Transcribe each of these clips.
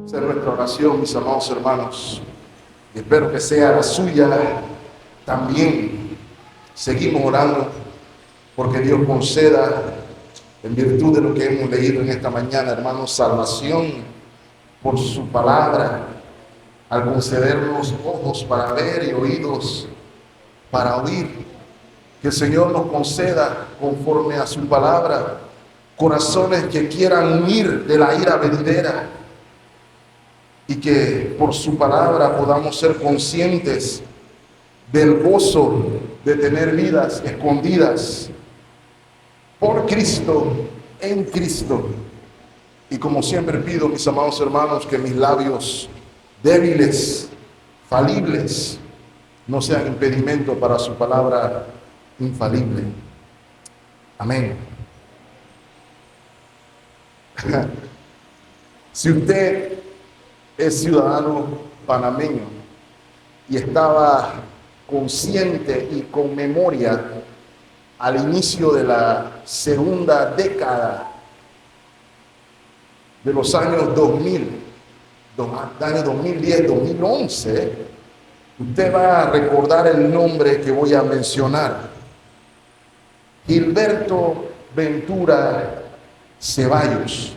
Esa es nuestra oración, mis amados hermanos. Y espero que sea la suya también. Seguimos orando porque Dios conceda, en virtud de lo que hemos leído en esta mañana, hermanos, salvación por su palabra, al concedernos ojos para ver y oídos para oír. Que el Señor nos conceda, conforme a su palabra, corazones que quieran huir de la ira venidera, y que por su palabra podamos ser conscientes del gozo de tener vidas escondidas por Cristo, en Cristo. Y como siempre pido, mis amados hermanos, que mis labios débiles, falibles, no sean impedimento para su palabra infalible. Amén. Si usted es ciudadano panameño y estaba consciente y con memoria al inicio de la segunda década de los años 2000, años 2010, 2011, usted va a recordar el nombre que voy a mencionar: Gilberto Ventura Ceballos,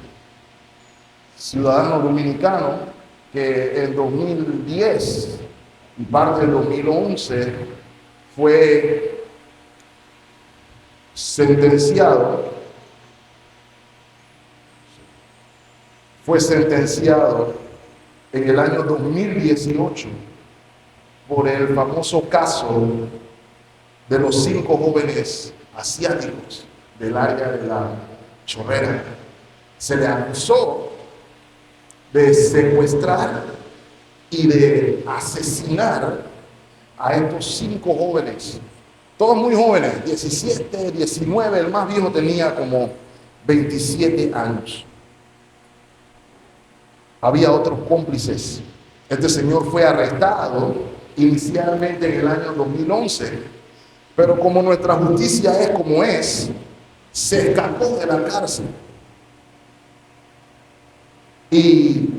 ciudadano dominicano que en 2010 y parte del 2011 fue sentenciado en el año 2018 por el famoso caso de los 5 jóvenes asiáticos del área de la Chorrera. Se le acusó de secuestrar y de asesinar a estos 5 jóvenes, todos muy jóvenes, 17, 19, el más viejo tenía como 27 años. Había otros cómplices. Este señor fue arrestado inicialmente en el año 2011, pero como nuestra justicia es como es, se escapó de la cárcel y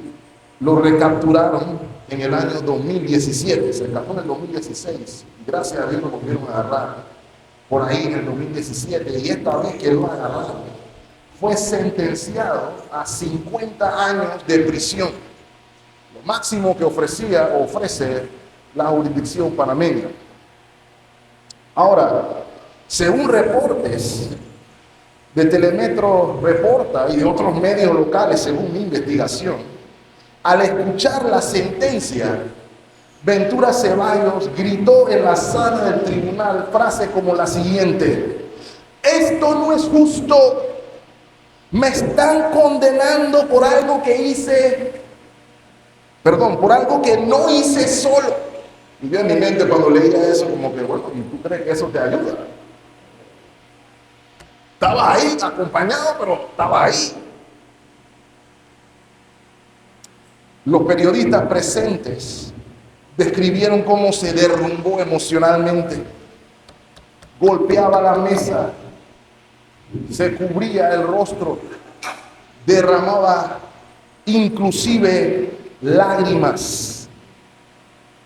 lo recapturaron en el año 2017, se escapó en el 2016, y gracias a Dios lo volvieron a agarrar por ahí en el 2017, y esta vez que lo agarraron, fue sentenciado a 50 años de prisión, lo máximo que ofrece la jurisdicción panameña. Ahora, según reportes de Telemetro Reporta y de otros medios locales, según mi investigación, al escuchar la sentencia, Ventura Ceballos gritó en la sala del tribunal frases como la siguiente: esto no es justo, me están condenando por algo que por algo que no hice solo. Y yo en mi mente cuando leía eso como que, bueno, ¿y tú crees que eso te ayuda? Estaba ahí acompañado, pero estaba ahí. Los periodistas presentes describieron cómo se derrumbó emocionalmente, golpeaba la mesa, se cubría el rostro, derramaba inclusive lágrimas.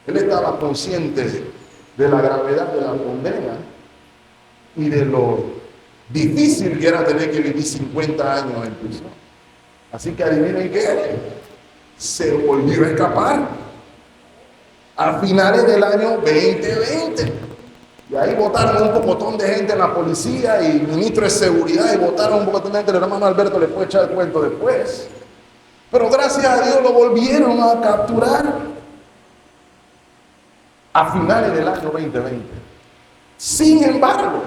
Él estaba consciente de la gravedad de la condena y de lo difícil que era tener que vivir 50 años en prisión. Así que adivinen qué, se volvió a escapar a finales del año 2020. Y ahí votaron un pocotón de gente en la policía y el ministro de seguridad, y votaron un pocotón de gente. El hermano Alberto le puede echar el cuento después. Pero gracias a Dios lo volvieron a capturar a finales del año 2020. Sin embargo,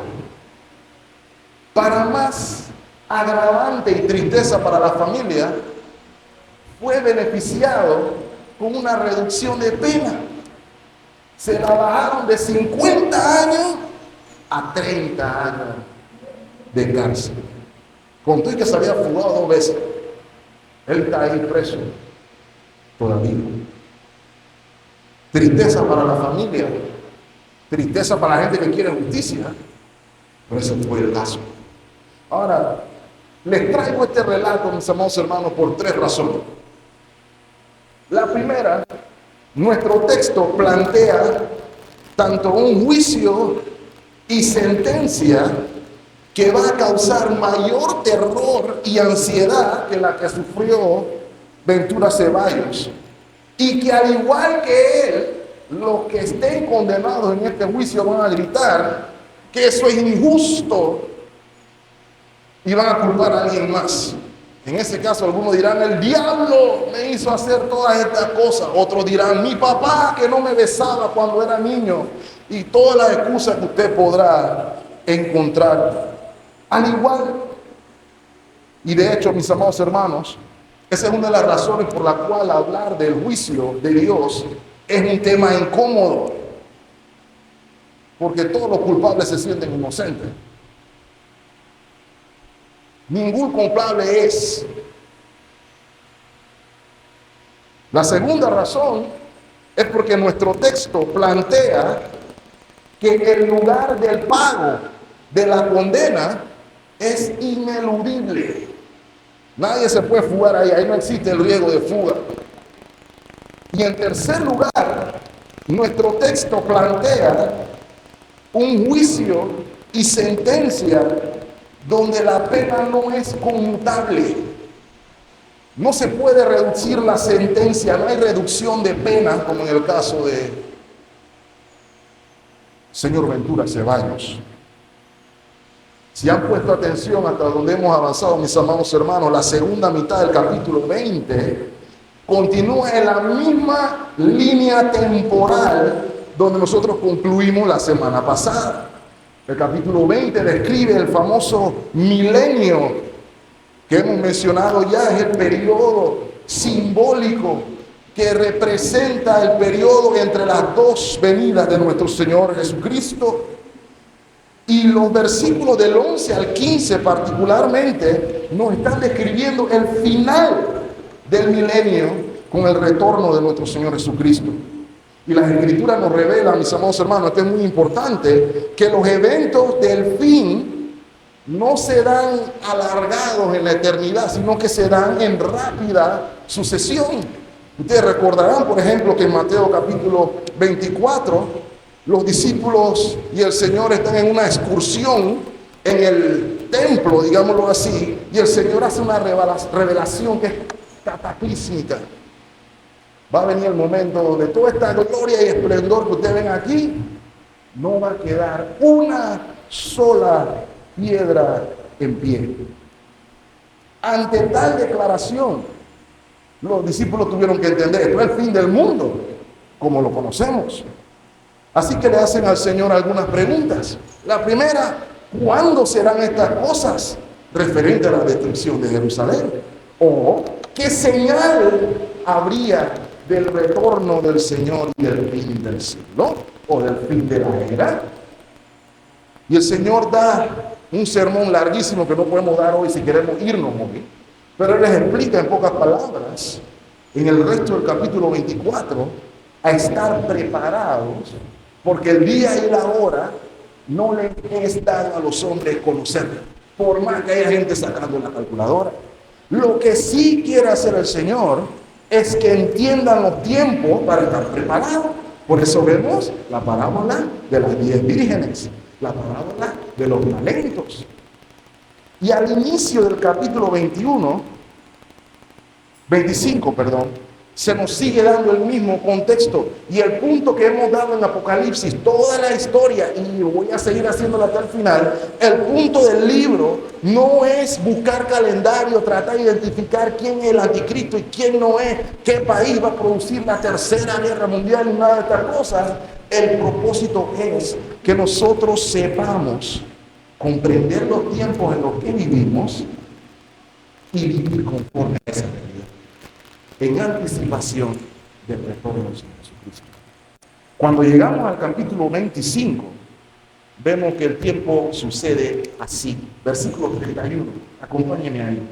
para más agravante y tristeza para la familia, fue beneficiado con una reducción de pena. Se la bajaron de 50 años a 30 años de cárcel. Con todo y que se había fugado 2 veces, él está ahí preso todavía. Tristeza para la familia, tristeza para la gente que quiere justicia, pero ese fue el caso. Ahora, les traigo este relato, mis amados hermanos, por 3 razones. La primera, nuestro texto plantea tanto un juicio y sentencia que va a causar mayor terror y ansiedad que la que sufrió Ventura Ceballos. Y que al igual que él, los que estén condenados en este juicio van a gritar que eso es injusto y van a culpar a alguien más. En ese caso algunos dirán, el diablo me hizo hacer todas estas cosas. Otros dirán, mi papá que no me besaba cuando era niño. Y todas las excusas que usted podrá encontrar. Al igual, y de hecho, mis amados hermanos, esa es una de las razones por la cual hablar del juicio de Dios es un tema incómodo. Porque todos los culpables se sienten inocentes. Ningún culpable es. La segunda razón es porque nuestro texto plantea que el lugar del pago de la condena es ineludible. Nadie se puede fugar ahí no existe el riesgo de fuga. Y en tercer lugar, nuestro texto plantea un juicio y sentencia donde la pena no es conmutable. No se puede reducir la sentencia, no hay reducción de pena como en el caso de señor Ventura Ceballos. Si han puesto atención hasta donde hemos avanzado, mis amados hermanos, la segunda mitad del capítulo 20 continúa en la misma línea temporal donde nosotros concluimos la semana pasada. El capítulo 20 describe el famoso milenio que hemos mencionado ya, es el periodo simbólico que representa el periodo entre las dos venidas de nuestro Señor Jesucristo. Y los versículos del 11 al 15 particularmente nos están describiendo el final del milenio con el retorno de nuestro Señor Jesucristo. Y las Escrituras nos revelan, mis amados hermanos, esto es muy importante, que los eventos del fin no se dan alargados en la eternidad, sino que se dan en rápida sucesión. Ustedes recordarán, por ejemplo, que en Mateo capítulo 24, los discípulos y el Señor están en una excursión en el templo, digámoslo así, y el Señor hace una revelación que es cataclísmica. Va a venir el momento donde toda esta gloria y esplendor que ustedes ven aquí, no va a quedar una sola piedra en pie. Ante tal declaración, los discípulos tuvieron que entender, esto es el fin del mundo, como lo conocemos. Así que le hacen al Señor algunas preguntas. La primera, ¿cuándo serán estas cosas referente a la destrucción de Jerusalén? ¿O qué señal habría del retorno del Señor y del fin del siglo? ¿O del fin de la era? Y el Señor da un sermón larguísimo que no podemos dar hoy si queremos irnos hoy. Pero Él les explica en pocas palabras, en el resto del capítulo 24, a estar preparados, porque el día y la hora no le es dado a los hombres conocerlo, por más que haya gente sacando la calculadora. Lo que sí quiere hacer el Señor es que entiendan los tiempos para estar preparados. Por eso vemos la parábola de las 10 vírgenes, la parábola de los talentos. Y al inicio del capítulo 25, se nos sigue dando el mismo contexto. Y el punto que hemos dado en Apocalipsis, toda la historia, y voy a seguir haciéndolo hasta el final, el punto del libro no es buscar calendario, tratar de identificar quién es el anticristo y quién no es, qué país va a producir la tercera guerra mundial y nada de estas cosas. El propósito es que nosotros sepamos comprender los tiempos en los que vivimos y vivir conforme a esa realidad, en anticipación del retorno del Señor Jesucristo. Cuando llegamos al capítulo 25, vemos que el tiempo sucede así. Versículo 31, acompáñenme ahí.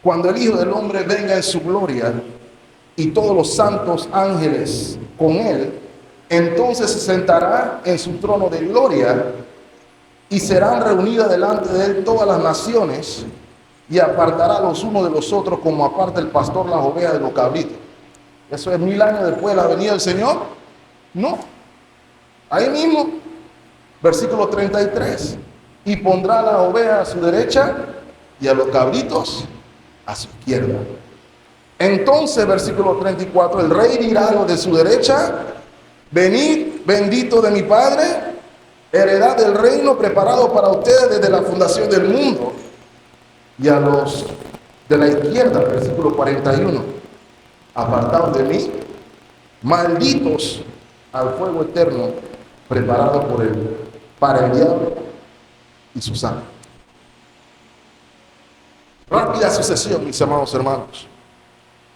Cuando el Hijo del Hombre venga en su gloria y todos los santos ángeles con él, entonces se sentará en su trono de gloria y serán reunidas delante de él todas las naciones, y apartará los unos de los otros como aparta el pastor las ovejas de los cabritos. Eso es 1000 años después de la venida del Señor. No. Ahí mismo, versículo 33. Y pondrá a la oveja a su derecha y a los cabritos a su izquierda. Entonces, versículo 34, el rey dirá a los de su derecha: venid, bendito de mi Padre, heredad del reino preparado para ustedes desde la fundación del mundo. Y a los de la izquierda, versículo 41, apartados de mí, malditos al fuego eterno preparado para el diablo y sus ángeles. Rápida sucesión, mis amados hermanos.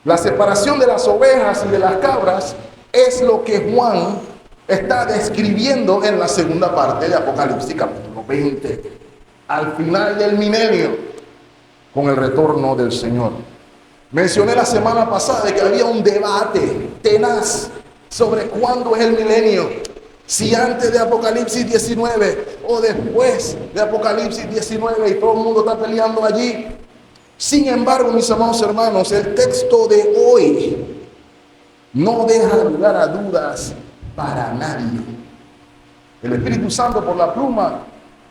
La separación de las ovejas y de las cabras es lo que Juan está describiendo en la segunda parte de Apocalipsis capítulo 20, al final del milenio, con el retorno del Señor. Mencioné la semana pasada de que había un debate tenaz sobre cuándo es el milenio, si antes de Apocalipsis 19 o después de Apocalipsis 19, y todo el mundo está peleando allí. Sin embargo, mis amados hermanos, el texto de hoy no deja lugar a dudas para nadie. El Espíritu Santo, por la pluma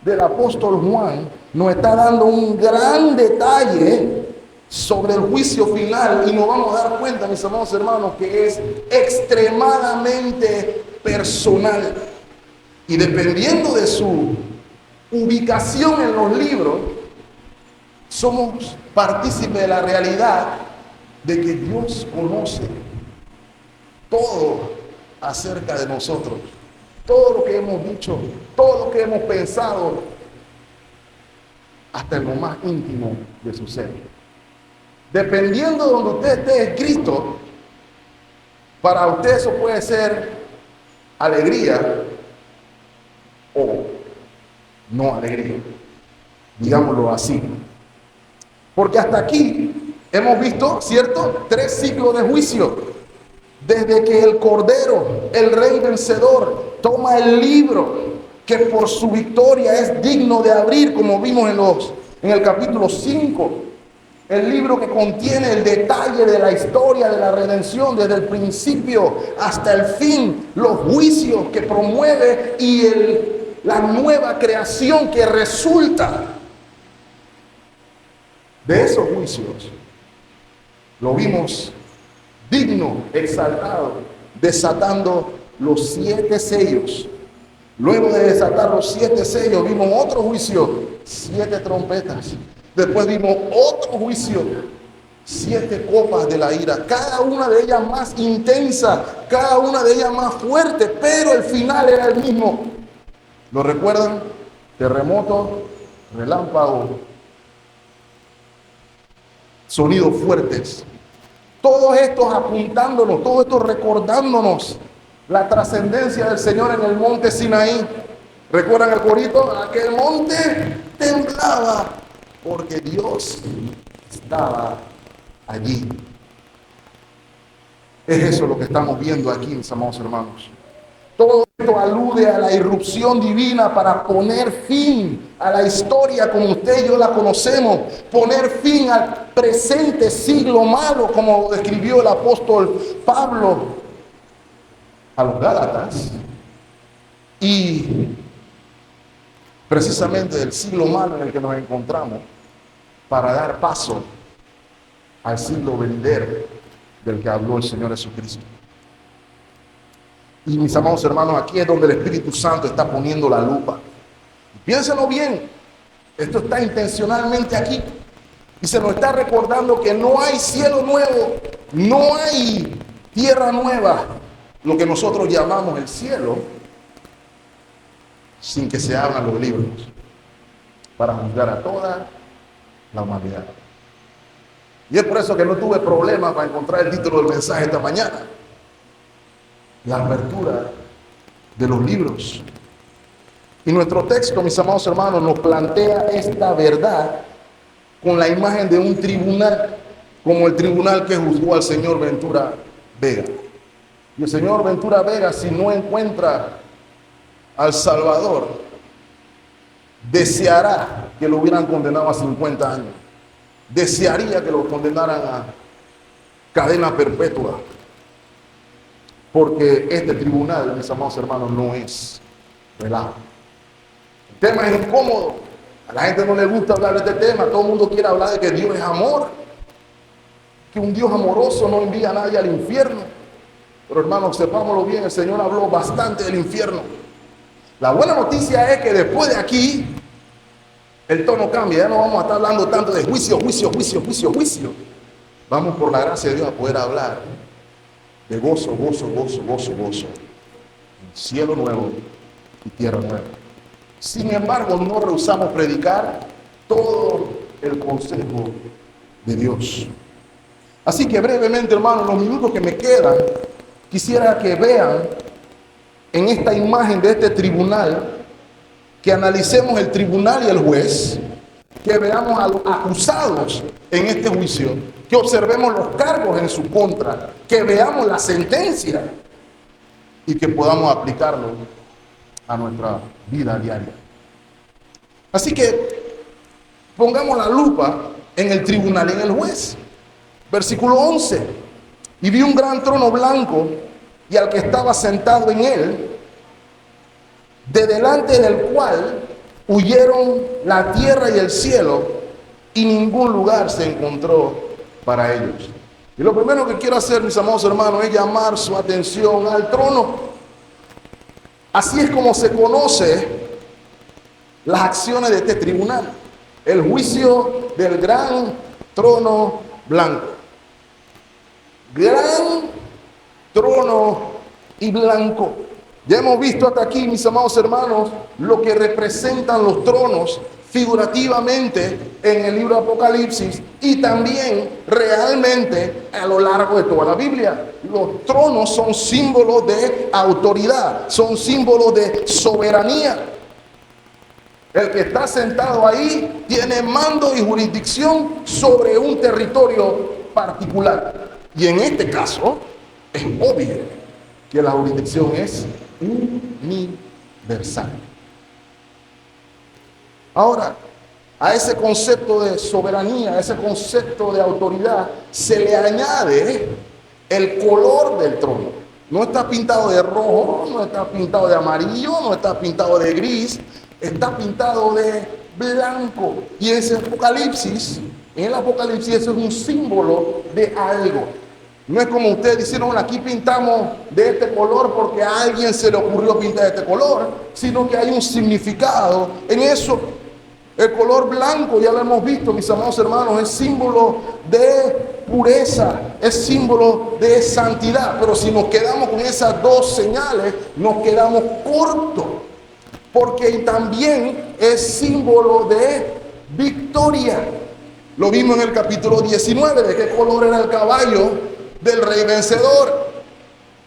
del apóstol Juan, nos está dando un gran detalle sobre el juicio final, y nos vamos a dar cuenta, mis amados hermanos, que es extremadamente personal, y dependiendo de su ubicación en los libros, somos partícipes de la realidad de que Dios conoce todo acerca de nosotros, todo lo que hemos dicho, todo lo que hemos pensado, hasta en lo más íntimo de su ser. Dependiendo de donde usted esté escrito, para usted eso puede ser alegría o no alegría, digámoslo así. Porque hasta aquí hemos visto, ¿cierto?, 3 ciclos de juicio. Desde que el Cordero, el Rey vencedor, toma el libro que por su victoria es digno de abrir, como vimos en el capítulo 5. El libro que contiene el detalle de la historia de la redención desde el principio hasta el fin, los juicios que promueve y la nueva creación que resulta de esos juicios. Lo vimos digno, exaltado, desatando los 7 sellos. Luego de desatar los 7 sellos, vimos otro juicio, 7 trompetas. Después vimos otro juicio, 7 copas de la ira, cada una de ellas más intensa, cada una de ellas más fuerte, pero el final era el mismo. ¿Lo recuerdan? Terremoto, relámpago, sonidos fuertes. Todos estos apuntándonos, todos estos recordándonos la trascendencia del Señor en el monte Sinaí. ¿Recuerdan el corito? Aquel monte temblaba porque Dios estaba allí. Es eso lo que estamos viendo aquí, mis amados hermanos. Todo esto alude a la irrupción divina para poner fin a la historia como usted y yo la conocemos, poner fin al presente siglo malo, como lo describió el apóstol Pablo a los Gálatas, y precisamente del siglo malo en el que nos encontramos, para dar paso al siglo venidero del que habló el Señor Jesucristo. Y mis amados hermanos, aquí es donde el Espíritu Santo está poniendo la lupa. Piénsenlo bien, esto está intencionalmente aquí. Y se nos está recordando que no hay cielo nuevo, no hay tierra nueva, lo que nosotros llamamos el cielo, sin que se abran los libros para juzgar a toda la humanidad. Y es por eso que no tuve problema para encontrar el título del mensaje esta mañana. La apertura de los libros. Y nuestro texto, mis amados hermanos, nos plantea esta verdad con la imagen de un tribunal, como el tribunal que juzgó al señor Ventura Vega. Y el señor Ventura Vega, si no encuentra al Salvador, deseará que lo hubieran condenado a 50 años. Desearía que lo condenaran a cadena perpetua. porque este tribunal, mis amados hermanos, no es relajo. El tema es incómodo. A la gente no le gusta hablar de este tema. Todo el mundo quiere hablar de que Dios es amor, que un Dios amoroso no envía a nadie al infierno. Pero hermanos, sepámoslo bien, el Señor habló bastante del infierno. La buena noticia es que después de aquí, el tono cambia. Ya no vamos a estar hablando tanto de juicio, juicio, juicio, juicio, juicio. Vamos por la gracia de Dios a poder hablar de gozo, gozo, gozo, gozo, gozo. Cielo nuevo y tierra nueva. Sin embargo, no rehusamos predicar todo el consejo de Dios. Así que brevemente, hermanos, los minutos que me quedan, quisiera que vean en esta imagen de este tribunal, que analicemos el tribunal y el juez, que veamos a los acusados en este juicio, que observemos los cargos en su contra, que veamos la sentencia y que podamos aplicarlo a nuestra vida diaria. Así que pongamos la lupa en el tribunal y en el juez. Versículo 11. Y vi un gran trono blanco y al que estaba sentado en él, de delante del cual huyeron la tierra y el cielo, y ningún lugar se encontró para ellos. Y lo primero que quiero hacer, mis amados hermanos, es llamar su atención al trono. Así es como se conoce las acciones de este tribunal. El juicio del gran trono blanco. Gran trono y blanco. Ya hemos visto hasta aquí, mis amados hermanos, lo que representan los tronos figurativamente en el libro de Apocalipsis y también realmente a lo largo de toda la Biblia. Los tronos son símbolos de autoridad, son símbolos de soberanía. El que está sentado ahí tiene mando y jurisdicción sobre un territorio particular. Y en este caso es obvio que la jurisdicción es universal. Ahora, a ese concepto de soberanía, a ese concepto de autoridad, se le añade el color del trono. No está pintado de rojo, no está pintado de amarillo, no está pintado de gris, está pintado de blanco. Y en el Apocalipsis eso es un símbolo de algo. No es como ustedes dijeron, aquí pintamos de este color porque a alguien se le ocurrió pintar de este color, sino que hay un significado en eso. El color blanco, ya lo hemos visto, mis amados hermanos, es símbolo de pureza, es símbolo de santidad. Pero si nos quedamos con esas dos señales, nos quedamos cortos, porque también es símbolo de victoria. Lo vimos en el capítulo 19, de qué color era el caballo del rey vencedor.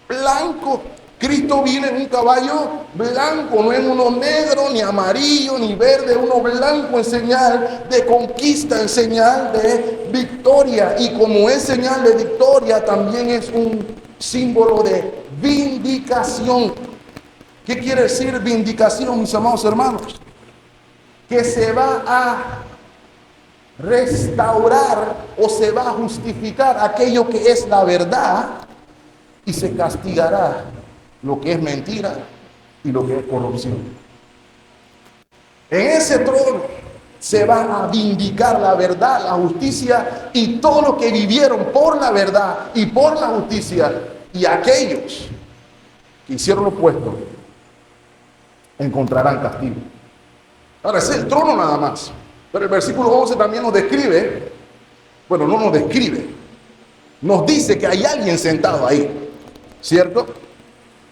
Blanco. Cristo viene en un caballo blanco, no en uno negro, ni amarillo, ni verde, uno blanco en señal de conquista, en señal de victoria. Y como es señal de victoria, también es un símbolo de vindicación. ¿Qué quiere decir vindicación, mis amados hermanos? Que se va a restaurar o se va a justificar aquello que es la verdad y se castigará lo que es mentira y lo que es corrupción. En ese trono se va a vindicar la verdad, la justicia y todo lo que vivieron por la verdad y por la justicia, y aquellos que hicieron lo opuesto encontrarán castigo. Ahora, ese es el trono nada más. Pero el versículo 11 también nos describe, bueno, no nos describe, nos dice que hay alguien sentado ahí, ¿cierto?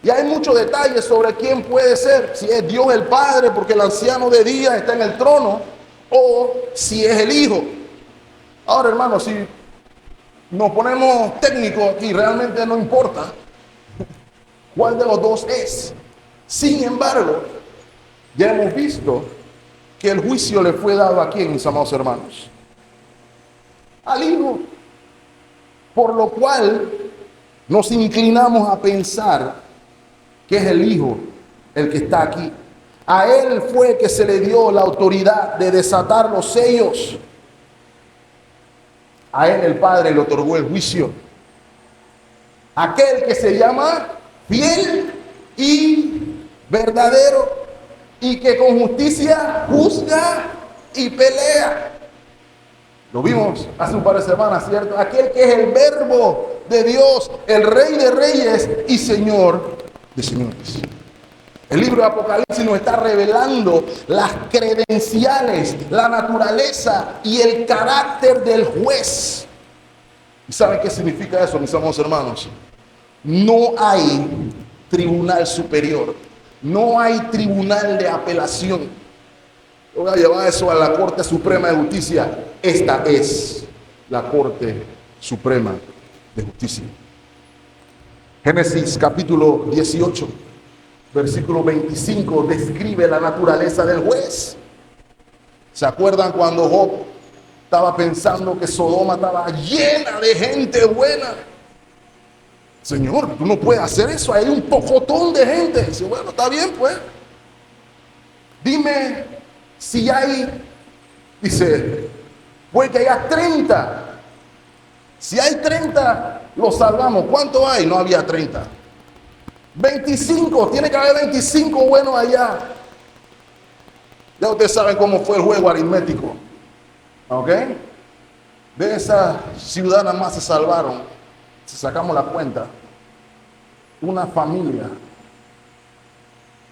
Y hay muchos detalles sobre quién puede ser, si es Dios el Padre, porque el anciano de día está en el trono, o si es el Hijo. Ahora, hermanos, si nos ponemos técnicos aquí, realmente no importa cuál de los dos es. Sin embargo, ya hemos visto que el juicio le fue dado a quién, mis amados hermanos, al Hijo, por lo cual nos inclinamos a pensar que es el Hijo el que está aquí. A Él fue que se le dio la autoridad de desatar los sellos. A Él el Padre le otorgó el juicio. Aquel que se llama fiel y verdadero, y que con justicia juzga y pelea. Lo vimos hace un par de semanas, ¿cierto? Aquel que es el verbo de Dios, el Rey de reyes y Señor de señores. El libro de Apocalipsis nos está revelando las credenciales, la naturaleza y el carácter del juez. ¿Y saben qué significa eso, mis amados hermanos? No hay tribunal superior, no hay tribunal de apelación. Voy a llevar eso a la Corte Suprema de Justicia. Esta es la Corte Suprema de Justicia. Génesis capítulo 18, versículo 25, describe la naturaleza del juez. ¿Se acuerdan cuando Job estaba pensando que Sodoma estaba llena de gente buena? Señor, tú no puedes hacer eso, hay un pocotón de gente. Dice, bueno, está bien pues. Dime si hay, dice, puede que haya 30. Si hay 30, lo salvamos. ¿Cuánto hay? No había 30. 25, tiene que haber 25 buenos allá. Ya ustedes saben cómo fue el juego aritmético. ¿Ok? De esa ciudad nada más se salvaron, si sacamos la cuenta, una familia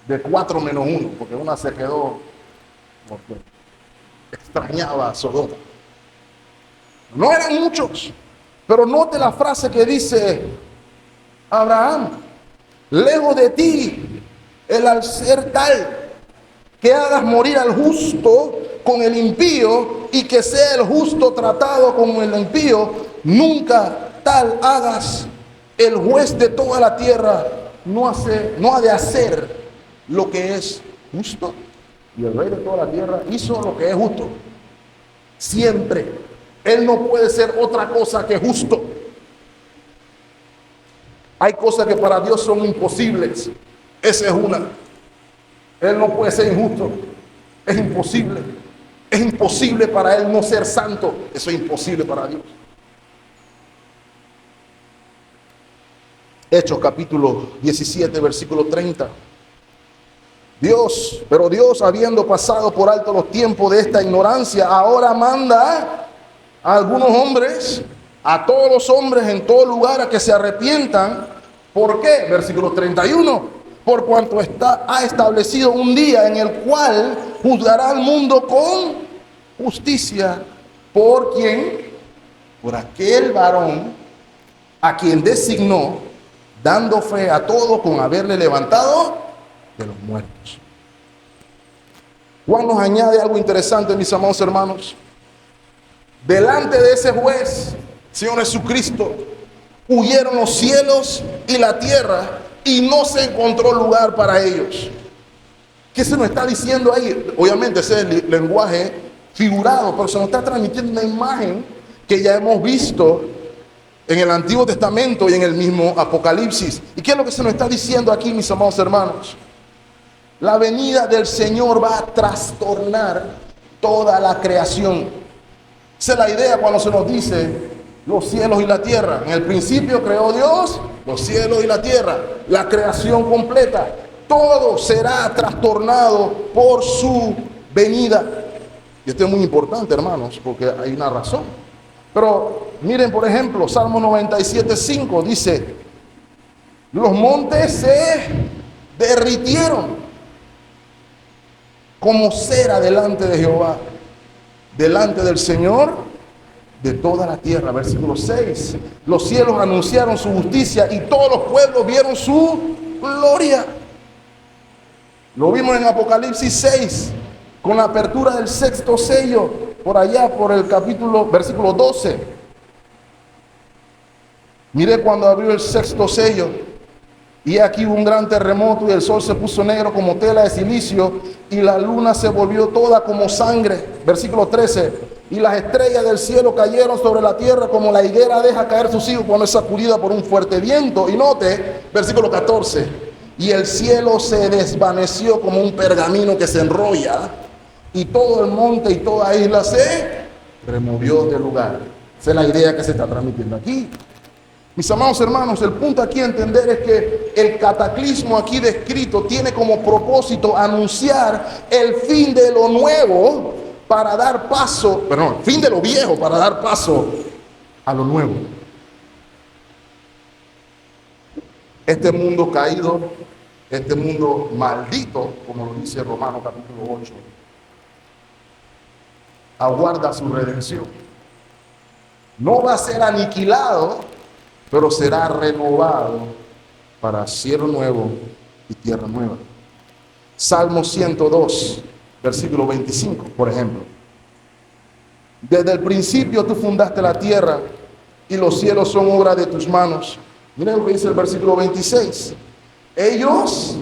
de 4 menos 1, porque una se quedó porque extrañaba a Sodoma. No eran muchos, pero note la frase que dice Abraham: lejos de ti el hacer tal que hagas morir al justo con el impío, y que sea el justo tratado como el impío, nunca tal hagas. El juez de toda la tierra no ha de hacer lo que es justo, y el rey de toda la tierra hizo lo que es justo. Siempre. Él no puede ser otra cosa que justo. Hay cosas que para Dios son imposibles. Esa es una. Él no puede ser injusto. Es imposible. Es imposible para Él no ser santo. Eso es imposible para Dios. Hechos capítulo 17, versículo 30. Pero Dios, habiendo pasado por alto los tiempos de esta ignorancia, ahora manda a algunos hombres, a todos los hombres en todo lugar, a que se arrepientan. ¿Por qué? Versículo 31. Por cuanto ha establecido un día en el cual juzgará al mundo con justicia. ¿Por quién? Por aquel varón a quien designó, dando fe a todo con haberle levantado de los muertos. Juan nos añade algo interesante, mis amados hermanos. Delante de ese juez, Señor Jesucristo, huyeron los cielos y la tierra, y no se encontró lugar para ellos. ¿Qué se nos está diciendo ahí? Obviamente ese es el lenguaje figurado, pero se nos está transmitiendo una imagen que ya hemos visto en el Antiguo Testamento y en el mismo Apocalipsis. ¿Y qué es lo que se nos está diciendo aquí, mis amados hermanos? La venida del Señor va a trastornar toda la creación. Esa es la idea cuando se nos dice los cielos y la tierra. En el principio creó Dios los cielos y la tierra, la creación completa. Todo será trastornado por su venida. Y esto es muy importante, hermanos, porque hay una razón. Pero miren, por ejemplo, Salmo 97:5 dice: los montes se derritieron como cera delante de Jehová, delante del Señor de toda la tierra. Versículo 6: los cielos anunciaron su justicia, y todos los pueblos vieron su gloria. Lo vimos en Apocalipsis 6, con la apertura del 6º sello, por allá por el versículo 12. Mire cuando abrió el 6º sello, y aquí hubo un gran terremoto, y el sol se puso negro como tela de silicio, y la luna se volvió toda como sangre. Versículo 13: y las estrellas del cielo cayeron sobre la tierra como la higuera deja caer sus higos cuando es sacudida por un fuerte viento. Y note, versículo 14: y el cielo se desvaneció como un pergamino que se enrolla, y todo el monte y toda isla se removió del lugar. Esa es la idea que se está transmitiendo aquí. Mis amados hermanos, el punto aquí a entender es que el cataclismo aquí descrito tiene como propósito anunciar el fin de lo nuevo para dar paso, perdón, fin de lo viejo para dar paso a lo nuevo. Este mundo caído, este mundo maldito, como lo dice Romanos capítulo 8, aguarda su redención. No va a ser aniquilado, pero será renovado para cielo nuevo y tierra nueva. Salmo 102, versículo 25, por ejemplo. Desde el principio tú fundaste la tierra y los cielos son obra de tus manos. Miren lo que dice el versículo 26. Ellos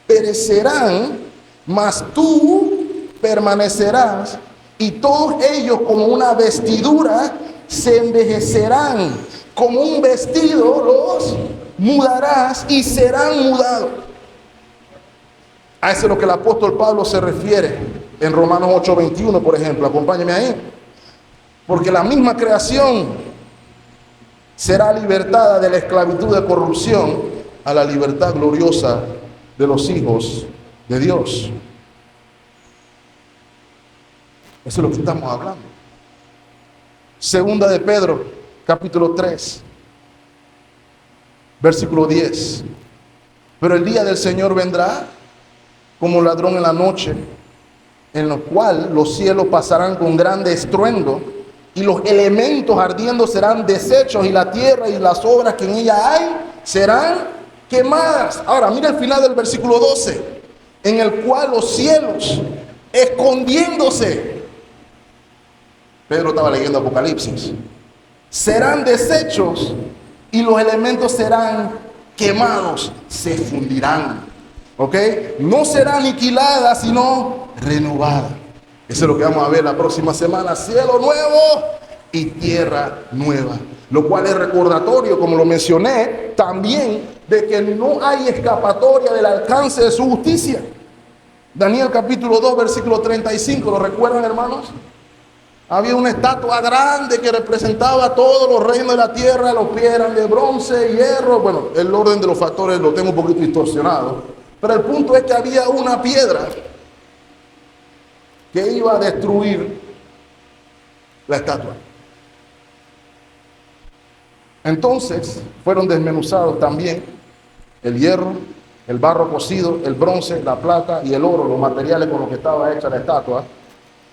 perecerán, mas tú permanecerás, y todos ellos como una vestidura se envejecerán, como un vestido los mudarás y serán mudados. A eso es lo que el apóstol Pablo se refiere en Romanos 8:21, por ejemplo. Acompáñeme ahí. Porque la misma creación será libertada de la esclavitud de corrupción a la libertad gloriosa de los hijos de Dios. Eso es lo que estamos hablando. Segunda de Pedro, capítulo 3, versículo 10. Pero el día del Señor vendrá como ladrón en la noche, en lo cual los cielos pasarán con grande estruendo, y los elementos ardiendo serán deshechos, y la tierra y las obras que en ella hay serán quemadas. Ahora, mira el final del versículo 12, en el cual los cielos, escondiéndose, Pedro estaba leyendo Apocalipsis, serán deshechos y los elementos serán quemados, se fundirán. ¿Ok? No será aniquilada, sino renovada. Eso es lo que vamos a ver la próxima semana. Cielo nuevo y tierra nueva. Lo cual es recordatorio, como lo mencioné, también de que no hay escapatoria del alcance de su justicia. Daniel capítulo 2, versículo 35. ¿Lo recuerdan, hermanos? Había una estatua grande que representaba todos los reinos de la tierra. Los pies eran de bronce, hierro. Bueno, el orden de los factores lo tengo un poquito distorsionado. Pero el punto es que había una piedra que iba a destruir la estatua. Entonces fueron desmenuzados también el hierro, el barro cocido, el bronce, la plata y el oro, los materiales con los que estaba hecha la estatua,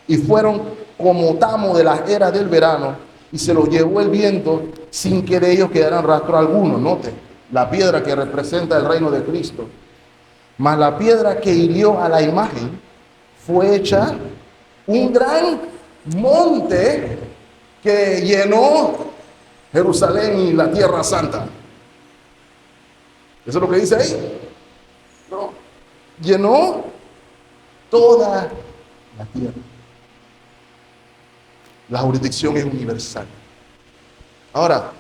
y fueron como tamo de las eras del verano, y se los llevó el viento sin que de ellos quedaran rastro alguno. Note, la piedra que representa el reino de Cristo. Mas la piedra que hirió a la imagen fue hecha un gran monte que llenó Jerusalén y la tierra santa. ¿Eso es lo que dice ahí? No. Llenó toda la tierra. La jurisdicción es universal. Ahora,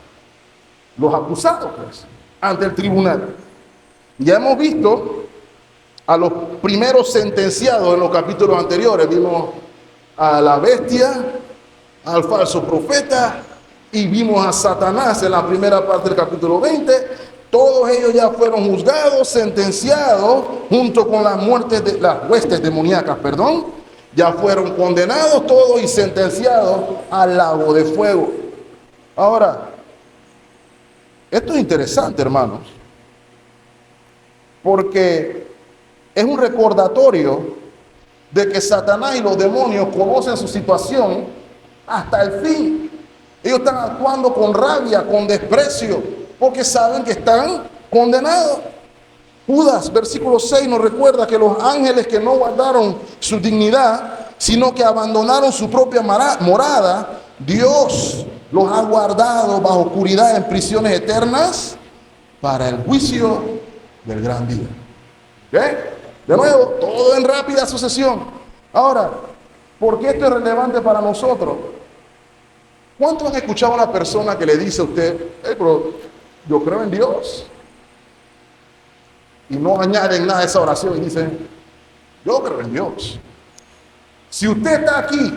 los acusados, pues, ante el tribunal. Ya hemos visto a los primeros sentenciados en los capítulos anteriores. Vimos a la bestia, al falso profeta, y vimos a Satanás en la primera parte del capítulo 20. Todos ellos ya fueron juzgados, sentenciados, junto con las muertes de las huestes demoníacas, ya fueron condenados todos y sentenciados al lago de fuego. Ahora, esto es interesante, hermanos, porque es un recordatorio de que Satanás y los demonios conocen su situación hasta el fin. Ellos están actuando con rabia, con desprecio, porque saben que están condenados. Judas, versículo 6, nos recuerda que los ángeles que no guardaron su dignidad, sino que abandonaron su propia morada, Dios los ha guardado bajo oscuridad en prisiones eternas para el juicio del gran día. ¿Ok? De nuevo, todo en rápida sucesión. Ahora, ¿por qué esto es relevante para nosotros? ¿Cuántos han escuchado a una persona que le dice a usted, pero yo creo en Dios? Y no añaden nada a esa oración y dicen, yo creo en Dios. Si usted está aquí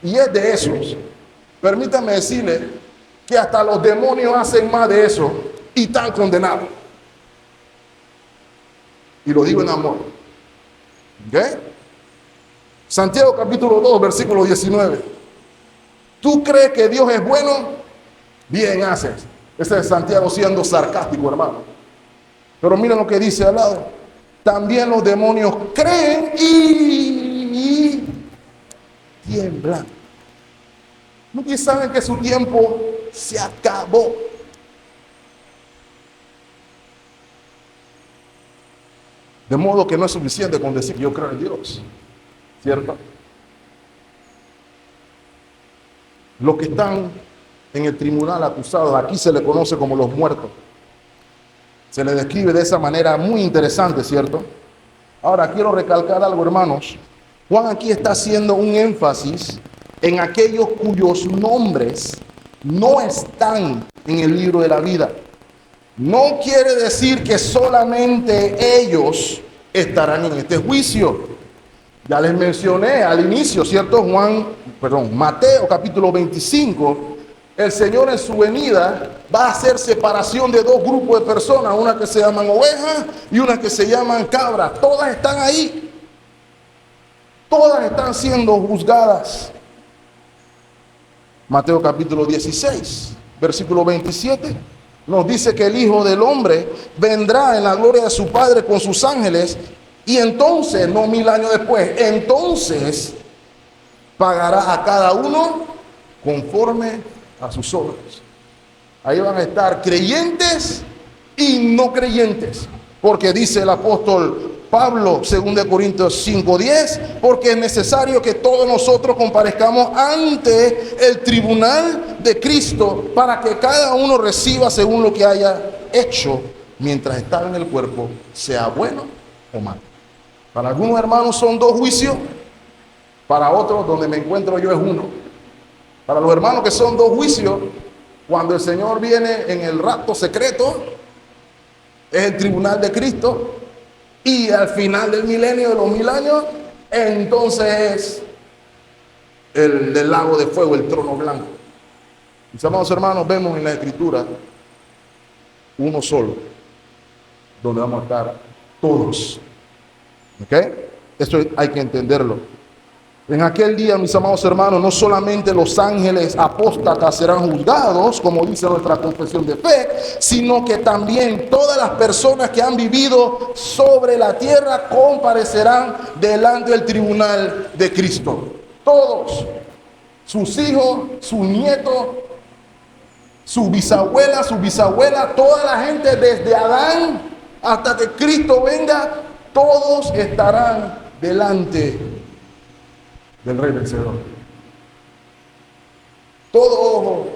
y es de esos, permítame decirle que hasta los demonios hacen más de eso y están condenados. Y lo digo en amor. ¿Ok? Santiago capítulo 2, versículo 19. ¿Tú crees que Dios es bueno? Bien haces. Ese es Santiago siendo sarcástico, hermano. Pero miren lo que dice al lado. También los demonios creen y tiemblan. Muchos saben que su tiempo se acabó. De modo que no es suficiente con decir yo creo en Dios. ¿Cierto? Los que están en el tribunal acusados, aquí se le conoce como los muertos. Se le describe de esa manera muy interesante, ¿cierto? Ahora quiero recalcar algo, hermanos. Juan aquí está haciendo un énfasis en aquellos cuyos nombres no están en el libro de la vida. No quiere decir que solamente ellos estarán en este juicio. Ya les mencioné al inicio, ¿cierto? Mateo capítulo 25, el Señor en su venida va a hacer separación de dos grupos de personas, una que se llaman ovejas y una que se llaman cabras. Todas están ahí. Todas están siendo juzgadas. Mateo capítulo 16, versículo 27, nos dice que el Hijo del Hombre vendrá en la gloria de su Padre con sus ángeles y entonces, no 1000 años después, entonces pagará a cada uno conforme a sus obras. Ahí van a estar creyentes y no creyentes, porque dice el apóstol Pablo, 2 Corintios 5:10, porque es necesario que todos nosotros comparezcamos ante el tribunal de Cristo para que cada uno reciba según lo que haya hecho mientras estaba en el cuerpo, sea bueno o malo. Para algunos hermanos son dos juicios, para otros donde me encuentro yo es uno. Para los hermanos que son dos juicios, cuando el Señor viene en el rapto secreto, es el tribunal de Cristo. Y al final del milenio, de los 1000 años, entonces el del lago de fuego, el trono blanco. Mis amados hermanos, vemos en la Escritura uno solo, donde vamos a estar todos. ¿Ok? Esto hay que entenderlo. En aquel día, mis amados hermanos, no solamente los ángeles apóstatas serán juzgados, como dice nuestra confesión de fe, sino que también todas las personas que han vivido sobre la tierra comparecerán delante del tribunal de Cristo. Todos, sus hijos, sus nietos, su bisabuela, toda la gente desde Adán hasta que Cristo venga, todos estarán delante del Rey vencedor. Todo ojo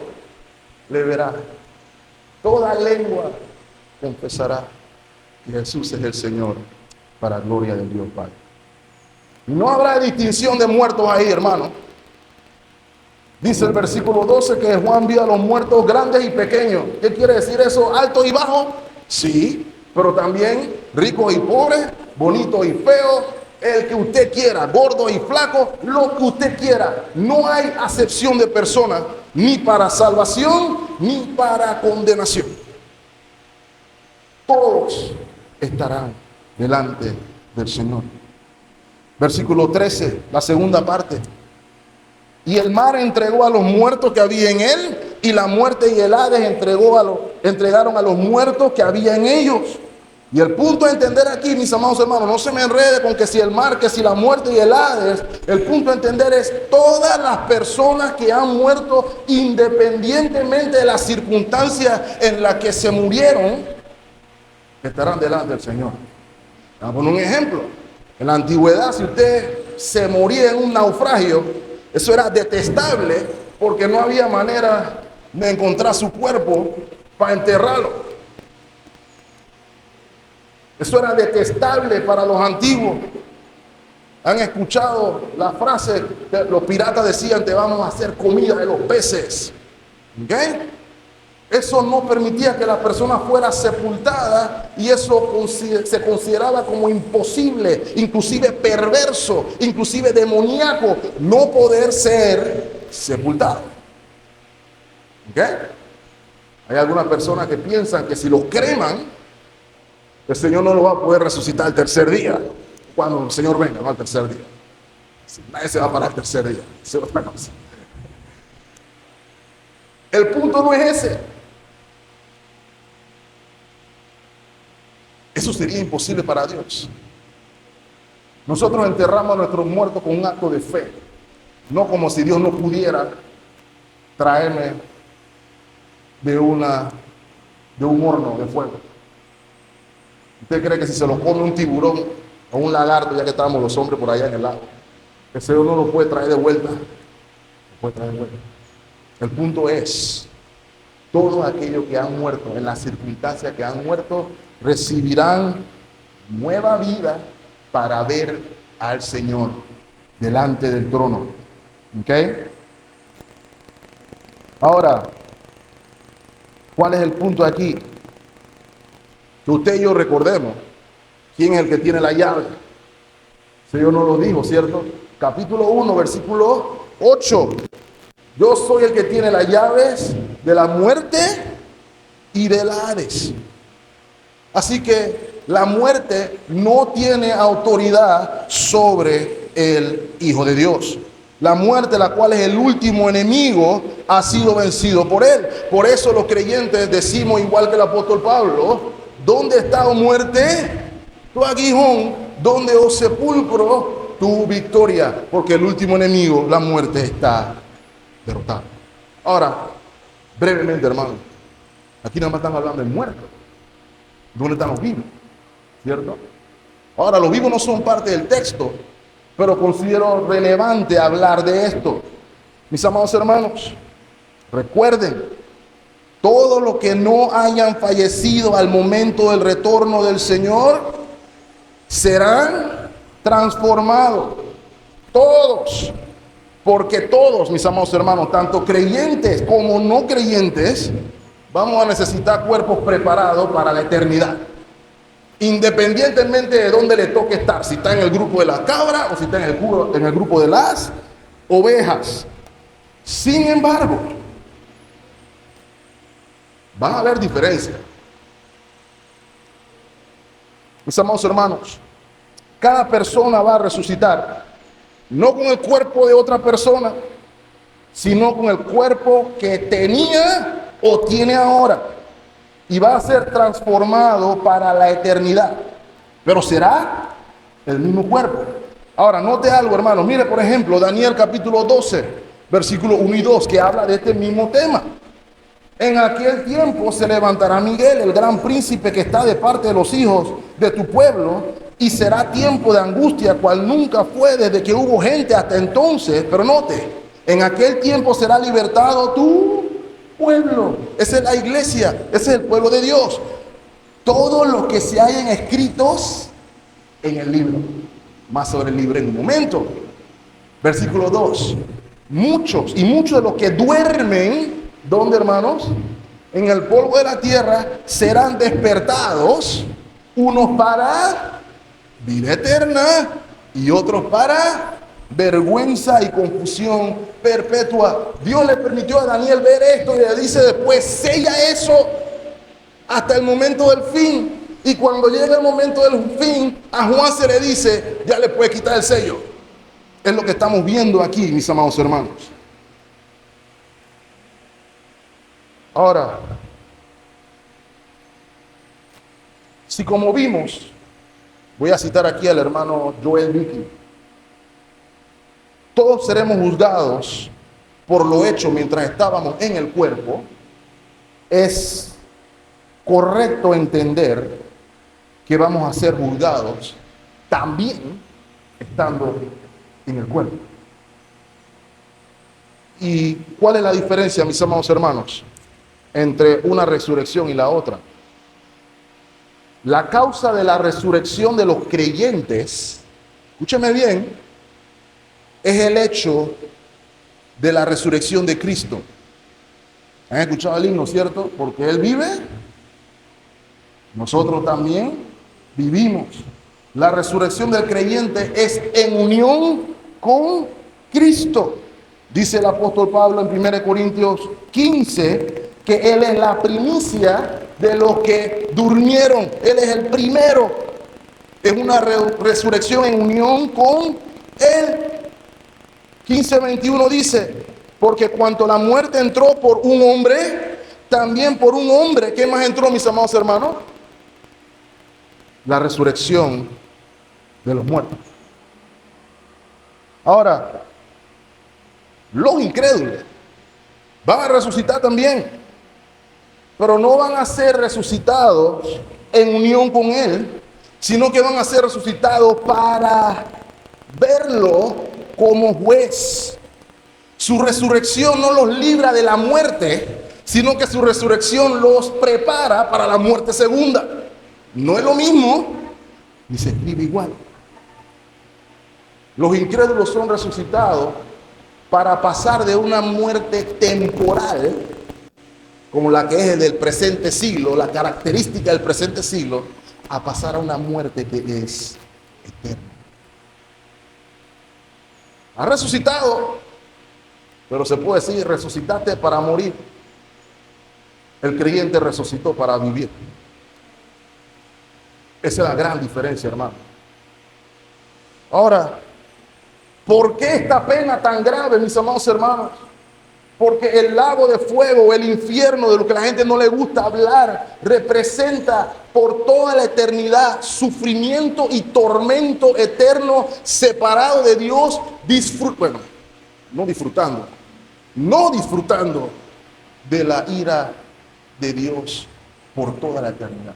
le verá, toda lengua confesará que Jesús es el Señor, para gloria de Dios Padre. No habrá distinción de muertos ahí, hermano. Dice el versículo 12 que Juan vio a los muertos grandes y pequeños. ¿Qué quiere decir eso? ¿Altos y bajos? Sí, pero también ricos y pobres, bonitos y feos, el que usted quiera, gordo y flaco, lo que usted quiera. No hay acepción de personas, ni para salvación, ni para condenación. Todos estarán delante del Señor. Versículo 13, la segunda parte. Y el mar entregó a los muertos que había en él, y la muerte y el Hades entregaron a los muertos que había en ellos. Y el punto a entender aquí, mis amados hermanos, no se me enrede con que si el mar, que si la muerte y el Hades. El punto a entender es todas las personas que han muerto, independientemente de las circunstancias en las que se murieron, estarán delante del Señor. Vamos a poner un ejemplo. En la antigüedad, si usted se moría en un naufragio, eso era detestable porque no había manera de encontrar su cuerpo para enterrarlo. Eso era detestable para los antiguos. Han escuchado la frase que los piratas decían: te vamos a hacer comida de los peces. ¿Ok? Eso no permitía que la persona fuera sepultada, y eso se consideraba como imposible, inclusive perverso, inclusive demoníaco, no poder ser sepultado. ¿Ok? Hay algunas personas que piensan que si lo creman, el Señor no lo va a poder resucitar el tercer día, cuando el Señor venga, no al tercer día. Nadie se va a parar el tercer día. Eso es otra cosa. El punto no es ese. Eso sería imposible para Dios. Nosotros enterramos a nuestros muertos con un acto de fe, no como si Dios no pudiera traerme de un horno de fuego. ¿Usted cree que si se lo come un tiburón o un lagarto, ya que estábamos los hombres por allá en el lago, el Señor no lo puede traer de vuelta? Lo puede traer de vuelta. El punto es, todos aquellos que han muerto, en las circunstancias que han muerto, recibirán nueva vida para ver al Señor delante del trono. ¿Ok? Ahora, ¿cuál es el punto aquí? Que usted y yo recordemos quién es el que tiene la llave. El Señor nos lo dijo, ¿cierto? Capítulo 1, versículo 8. Yo soy el que tiene las llaves de la muerte y del Hades. Así que la muerte no tiene autoridad sobre el Hijo de Dios. La muerte, la cual es el último enemigo, ha sido vencido por él. Por eso los creyentes decimos, igual que el apóstol Pablo, ¿dónde está, oh muerte, tu aguijón? ¿Dónde, oh sepulcro, tu victoria? Porque el último enemigo, la muerte, está derrotado. Ahora, brevemente, hermano, aquí nada más están hablando de muertos. ¿Dónde están los vivos? ¿Cierto? Ahora, los vivos no son parte del texto, pero considero relevante hablar de esto. Mis amados hermanos, recuerden, todos los que no hayan fallecido al momento del retorno del Señor serán transformados. Todos. Porque todos, mis amados hermanos, tanto creyentes como no creyentes, vamos a necesitar cuerpos preparados para la eternidad. Independientemente de dónde le toque estar, si está en el grupo de las cabras o si está en el grupo de las ovejas. Sin embargo, van a haber diferencias. Mis amados hermanos, cada persona va a resucitar, no con el cuerpo de otra persona, sino con el cuerpo que tenía o tiene ahora. Y va a ser transformado para la eternidad. Pero será el mismo cuerpo. Ahora, note algo, hermano. Mire, por ejemplo, Daniel capítulo 12, versículo 1 y 2, que habla de este mismo tema. En aquel tiempo se levantará Miguel, el gran príncipe que está de parte de los hijos de tu pueblo, y será tiempo de angustia, cual nunca fue desde que hubo gente hasta entonces. Pero note, en aquel tiempo será libertado tu pueblo. Esa es la iglesia, ese es el pueblo de Dios. Todo lo que se hayan escritos en el libro. Más sobre el libro en un momento. Versículo 2. Muchos de los que duermen, ¿dónde, hermanos? En el polvo de la tierra, serán despertados, unos para vida eterna y otros para vergüenza y confusión perpetua. Dios le permitió a Daniel ver esto y le dice después, sella eso hasta el momento del fin. Y cuando llega el momento del fin, a Juan se le dice, ya le puede quitar el sello. Es lo que estamos viendo aquí, mis amados hermanos. Ahora, si como vimos, voy a citar aquí al hermano Joel Vicky, todos seremos juzgados por lo hecho mientras estábamos en el cuerpo, es correcto entender que vamos a ser juzgados también estando en el cuerpo. ¿Y cuál es la diferencia, mis amados hermanos, entre una resurrección y la otra? La causa de la resurrección de los creyentes, escúcheme bien, es el hecho de la resurrección de Cristo. ¿Han escuchado el himno, cierto? Porque Él vive, nosotros también vivimos. La resurrección del creyente es en unión con Cristo. Dice el apóstol Pablo en 1 Corintios 15, que Él es la primicia de los que durmieron. Él es el primero. Es una resurrección en unión con Él. 15:21 dice, porque cuanto la muerte entró por un hombre, también por un hombre, ¿qué más entró, mis amados hermanos? La resurrección de los muertos. Ahora, los incrédulos van a resucitar también, pero no van a ser resucitados en unión con Él, sino que van a ser resucitados para verlo como juez. Su resurrección no los libra de la muerte, sino que su resurrección los prepara para la muerte segunda. No es lo mismo, ni se escribe igual. Los incrédulos son resucitados para pasar de una muerte temporal, como la que es del presente siglo, la característica del presente siglo, a pasar a una muerte que es eterna. Ha resucitado, pero se puede decir, resucitaste para morir. El creyente resucitó para vivir. Esa es la gran diferencia, hermano. Ahora, ¿por qué esta pena tan grave, mis amados hermanos? Porque el lago de fuego, el infierno, de lo que la gente no le gusta hablar, representa por toda la eternidad sufrimiento y tormento eterno, separado de Dios, no disfrutando de la ira de Dios por toda la eternidad.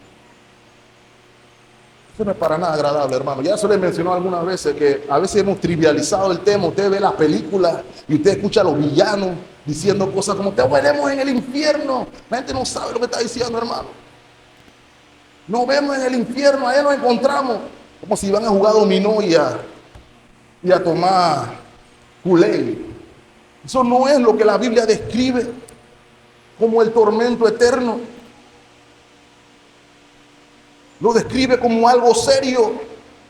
Eso no es para nada agradable, hermano. Ya se les mencionó algunas veces que a veces hemos trivializado el tema. Usted ve las películas y usted escucha a los villanos diciendo cosas como te veremos en el infierno. La gente no sabe lo que está diciendo, hermano. Nos vemos en el infierno, ahí nos encontramos. Como si iban a jugar dominó y a tomar Kool-Aid. Eso no es lo que la Biblia describe como el tormento eterno. Lo describe como algo serio,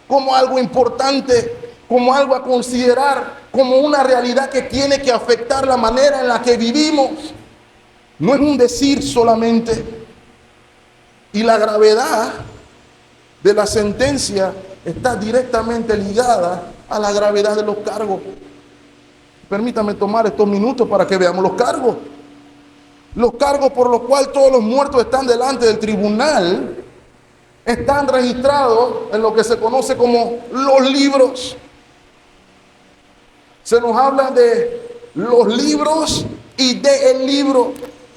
como algo importante, como algo a considerar, como una realidad que tiene que afectar la manera en la que vivimos. No es un decir solamente. Y la gravedad de la sentencia está directamente ligada a la gravedad de los cargos. Permítame tomar estos minutos para que veamos los cargos. Los cargos por los cuales todos los muertos están delante del tribunal están registrados en lo que se conoce como los libros. Se nos habla de los libros y del libro.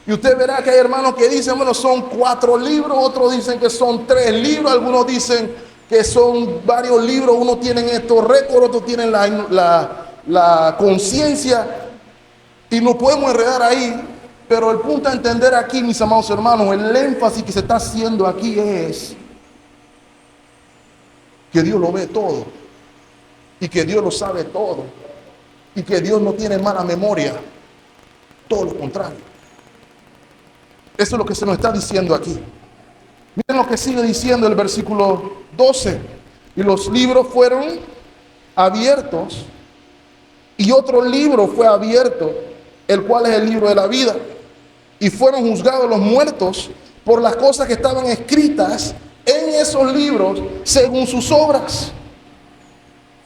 Y usted verá que hay hermanos que dicen, bueno, son 4 libros, otros dicen que son 3 libros, algunos dicen que son varios libros, unos tienen estos récords, otros tienen la conciencia, y nos podemos enredar ahí. Pero el punto a entender aquí, mis amados hermanos, el énfasis que se está haciendo aquí es que Dios lo ve todo, y que Dios lo sabe todo, y que Dios no tiene mala memoria, todo lo contrario. Eso es lo que se nos está diciendo aquí. Miren lo que sigue diciendo el versículo 12. Y los libros fueron abiertos, y otro libro fue abierto, el cual es el libro de la vida. Y fueron juzgados los muertos por las cosas que estaban escritas en esos libros según sus obras.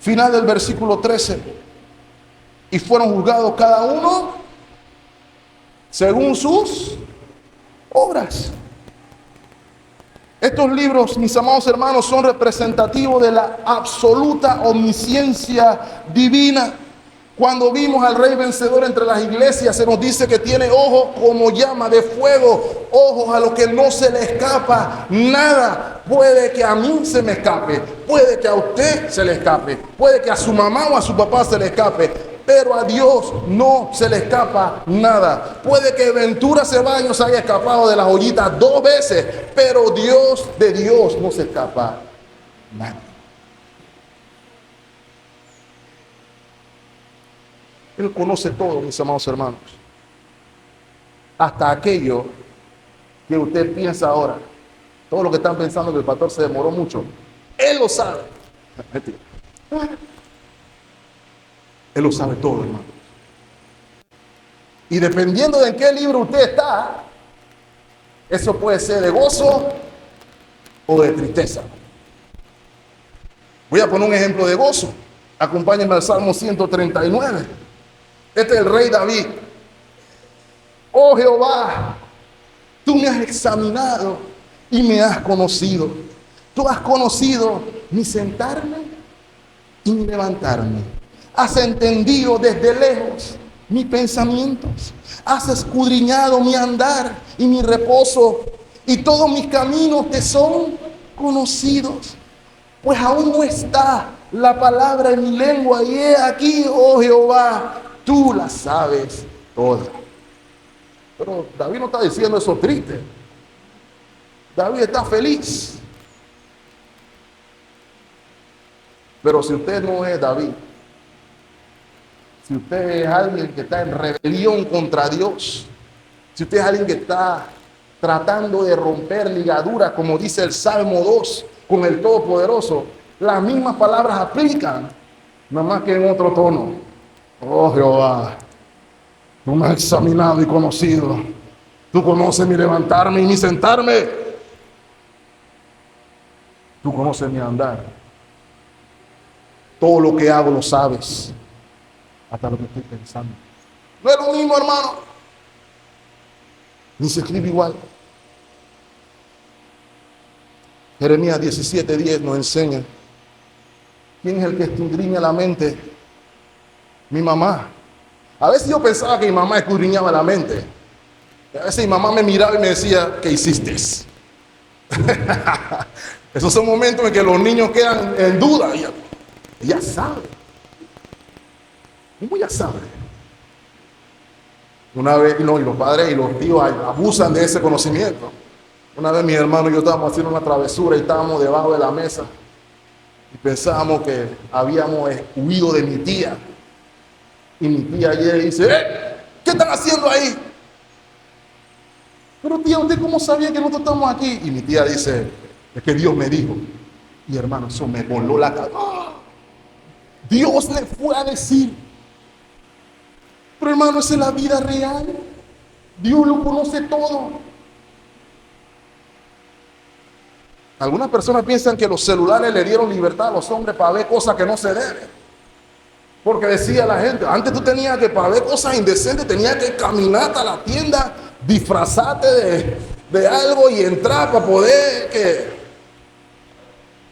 Final del versículo 13. Y fueron juzgados cada uno según sus obras. Estos libros, mis amados hermanos, son representativos de la absoluta omnisciencia divina. Cuando vimos al Rey vencedor entre las iglesias, se nos dice que tiene ojos como llama de fuego, ojos a los que no se le escapa nada. Puede que a mí se me escape, puede que a usted se le escape, puede que a su mamá o a su papá se le escape, pero a Dios no se le escapa nada. Puede que Ventura Ceballos haya escapado de las ollitas 2 veces, pero de Dios no se escapa nada. Él conoce todo, mis amados hermanos. Hasta aquello que usted piensa ahora. Todo lo que están pensando que el pastor se demoró mucho. Él lo sabe. Él lo sabe todo, hermano. Y dependiendo de en qué libro usted está, Eso puede ser de gozo o de tristeza. Voy a poner un ejemplo de gozo. Acompáñenme al Salmo 139. Este es el rey David. Oh Jehová, tú me has examinado y me has conocido. Tú has conocido mi sentarme y mi levantarme. Has entendido desde lejos mis pensamientos. Has escudriñado mi andar y mi reposo, y todos mis caminos te son conocidos. Pues aún no está la palabra en mi lengua, y he aquí, oh Jehová, tú la sabes toda. Pero David no está diciendo eso triste. David está feliz. Pero si usted no es David, si usted es alguien que está en rebelión contra Dios, si usted es alguien que está tratando de romper ligaduras, como dice el Salmo 2, con el Todopoderoso, las mismas palabras aplican, nada más que en otro tono. Oh Jehová, tú me has examinado y conocido. Tú conoces mi levantarme y mi sentarme. Tú conoces mi andar. Todo lo que hago lo sabes. Hasta lo que estoy pensando. No es lo mismo, hermano. Ni se escribe igual. Jeremías 17:10 nos enseña. ¿Quién es el que escudriña la mente? Mi mamá. A veces yo pensaba que mi mamá escudriñaba la mente. Y a veces mi mamá me miraba y me decía, ¿qué hiciste? Esos son momentos en que los niños quedan en duda. Ella sabe. ¿Cómo ya sabe? Una vez, y los padres y los tíos abusan de ese conocimiento. Una vez mi hermano y yo estábamos haciendo una travesura y estábamos debajo de la mesa y pensábamos que habíamos huido de mi tía. Y mi tía llega y dice, ¿qué están haciendo ahí? Pero tía, ¿usted cómo sabía que nosotros estamos aquí? Y mi tía dice, es que Dios me dijo. Y hermano, eso me voló la cabeza. ¡Oh! Dios le fue a decir. Pero hermano, esa es la vida real. Dios lo conoce todo. Algunas personas piensan que los celulares le dieron libertad a los hombres para ver cosas que no se deben. Porque decía la gente, antes tú tenías que, para ver cosas indecentes, tenías que caminar hasta la tienda, disfrazarte de algo y entrar para poder que...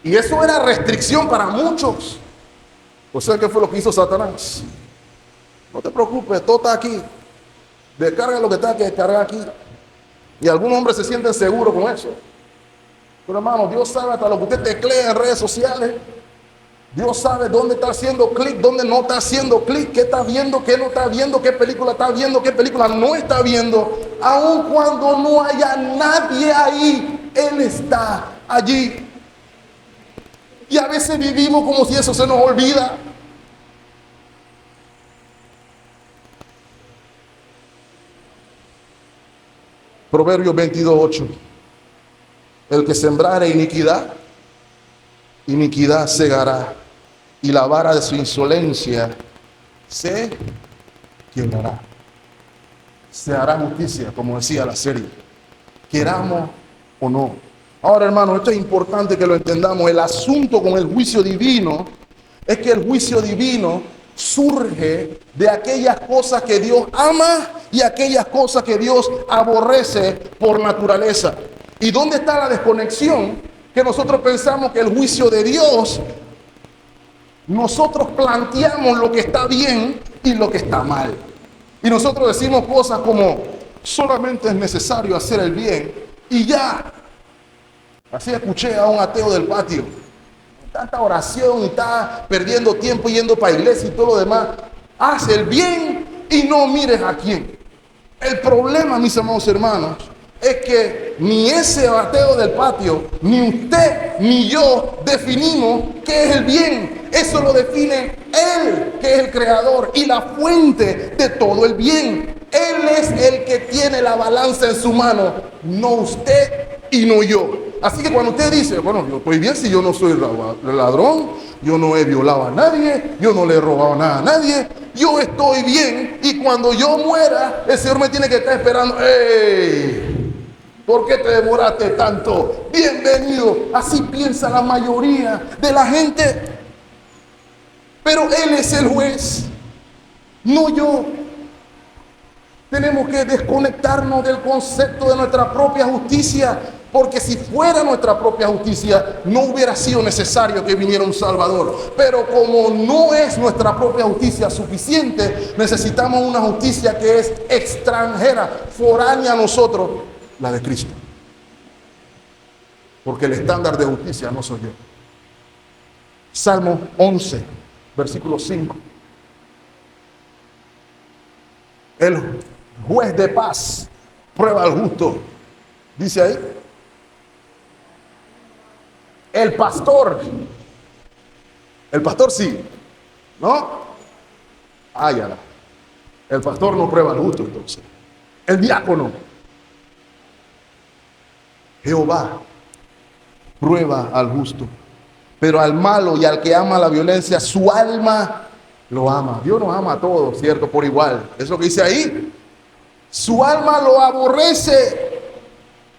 Y eso era restricción para muchos. ¿O sea qué fue lo que hizo Satanás? No te preocupes, todo está aquí. Descarga lo que tenga que descargar aquí. Y algunos hombres se sienten seguros con eso. Pero hermano, Dios sabe hasta lo que usted teclea en redes sociales. Dios sabe dónde está haciendo clic, dónde no está haciendo clic, qué está viendo, qué no está viendo, qué película está viendo, qué película no está viendo. Aun cuando no haya nadie ahí, Él está allí. Y a veces vivimos como si eso se nos olvida. Proverbios 22:8. El que sembrare iniquidad, iniquidad segará, y la vara de su insolencia se quebrará. Se hará justicia, como decía la serie, queramos o no. Ahora, hermano, esto es importante que lo entendamos. El asunto con el juicio divino es que el juicio divino surge de aquellas cosas que Dios ama y aquellas cosas que Dios aborrece por naturaleza. ¿Y dónde está la desconexión? Que nosotros pensamos que el juicio de Dios, nosotros planteamos lo que está bien y lo que está mal. Y nosotros decimos cosas como, solamente es necesario hacer el bien y ya. Así escuché a un ateo del patio. Tanta oración y está perdiendo tiempo yendo para la iglesia y todo lo demás. Haz el bien y no mires a quién. El problema, mis amados hermanos, es que ni ese ateo del patio, ni usted, ni yo definimos qué es el bien. Eso lo define Él, que es el creador y la fuente de todo el bien. Él es el que tiene la balanza en su mano, no usted y no yo. Así que cuando usted dice, bueno, yo estoy bien si yo no soy ladrón, yo no he violado a nadie, yo no le he robado nada a nadie, yo estoy bien, y cuando yo muera, el Señor me tiene que estar esperando. ¡Ey! ¿Por qué te demoraste tanto? Bienvenido. Así piensa la mayoría de la gente. Pero Él es el juez, no yo. Tenemos que desconectarnos del concepto de nuestra propia justicia, porque si fuera nuestra propia justicia, no hubiera sido necesario que viniera un Salvador. Pero como no es nuestra propia justicia suficiente, necesitamos una justicia que es extranjera, foránea a nosotros, la de Cristo. Porque el estándar de justicia no soy yo. Salmo 11, versículo 5. El juez de paz prueba al justo. Dice ahí. El pastor sí, ¿no? Áyala. El pastor no prueba al justo, entonces. El diácono. Jehová prueba al justo, pero al malo y al que ama la violencia, su alma lo ama. Dios nos ama a todos, ¿cierto? Por igual. Es lo que dice ahí. Su alma lo aborrece.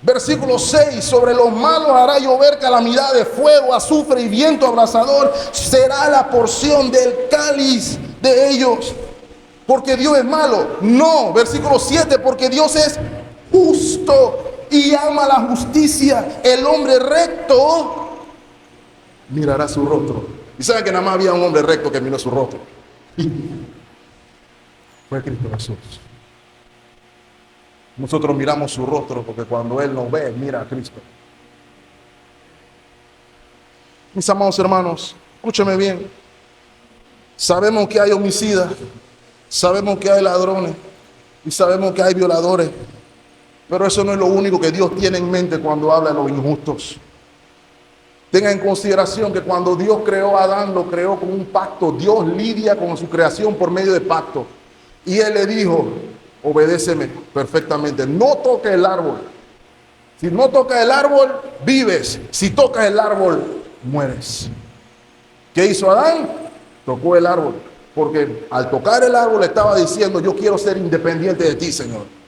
Versículo 6, sobre los malos hará llover calamidad de fuego, azufre y viento abrasador. Será la porción del cáliz de ellos. Porque Dios es malo. No, versículo 7, porque Dios es justo y ama la justicia. El hombre recto mirará su rostro. Y saben que nada más había un hombre recto que miró su rostro. Fue Cristo Jesús. Nosotros miramos su rostro porque cuando Él nos ve, mira a Cristo. Mis amados hermanos, escúcheme bien. Sabemos que hay homicidas, sabemos que hay ladrones y sabemos que hay violadores, pero eso no es lo único que Dios tiene en mente cuando habla de los injustos. Tenga en consideración que cuando Dios creó a Adán, lo creó con un pacto. Dios lidia con su creación por medio de pacto. Y Él le dijo: obedéceme perfectamente, no toques el árbol. Si no tocas el árbol, vives. Si tocas el árbol, mueres. ¿Qué hizo Adán? Tocó el árbol, porque al tocar el árbol le estaba diciendo: yo quiero ser independiente de ti, Señor.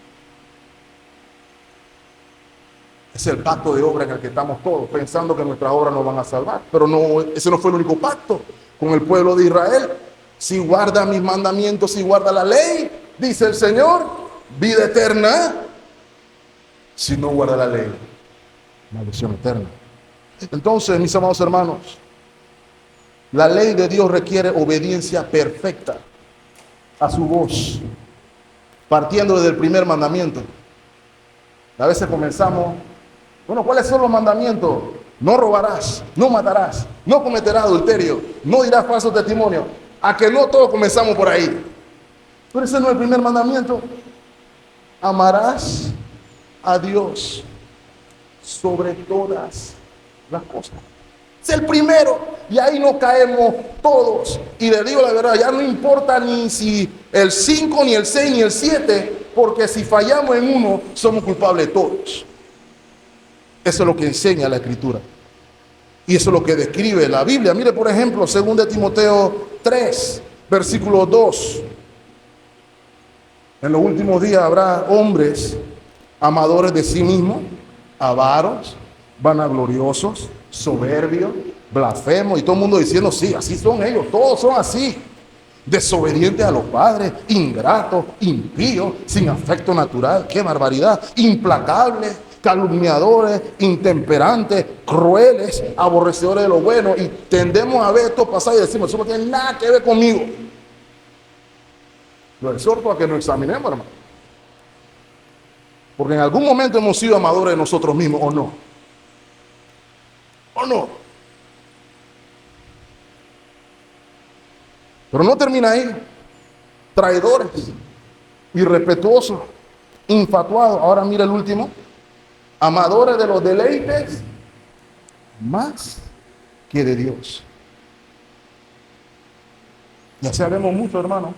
Es el pacto de obra en el que estamos todos, pensando que nuestras obras nos van a salvar. Pero no, ese no fue el único pacto con el pueblo de Israel. Si guarda mis mandamientos, si guarda la ley, dice el Señor, vida eterna. Si no guarda la ley, maldición eterna. Entonces, mis amados hermanos, la ley de Dios requiere obediencia perfecta a su voz, partiendo desde el primer mandamiento. A veces comenzamos, bueno, ¿cuáles son los mandamientos? No robarás, no matarás, no cometerás adulterio, no dirás falso testimonio. A que no todos comenzamos por ahí. Pero ese no es el primer mandamiento. Amarás a Dios sobre todas las cosas. Es el primero. Y ahí nos caemos todos. Y le digo la verdad, ya no importa ni si el 5, ni el 6, ni el 7, porque si fallamos en uno, somos culpables todos. Eso es lo que enseña la Escritura. Y eso es lo que describe la Biblia. Mire, por ejemplo, 2 Timoteo 3, versículo 2. En los últimos días habrá hombres amadores de sí mismos, avaros, vanagloriosos, soberbios, blasfemos, y todo el mundo diciendo: sí, así son ellos, todos son así. Desobedientes a los padres, ingratos, impíos, sin afecto natural, qué barbaridad, implacables, calumniadores, intemperantes, crueles, aborrecedores de lo bueno. Y tendemos a ver esto pasar y decimos: eso no tiene nada que ver conmigo. Lo exhorto a que nos examinemos, hermano. Porque en algún momento hemos sido amadores de nosotros mismos, ¿o no? ¿O no? Pero no termina ahí. Traidores, irrespetuosos, infatuados. Ahora mira el último. Amadores de los deleites más que de Dios. Ya sabemos mucho, hermano,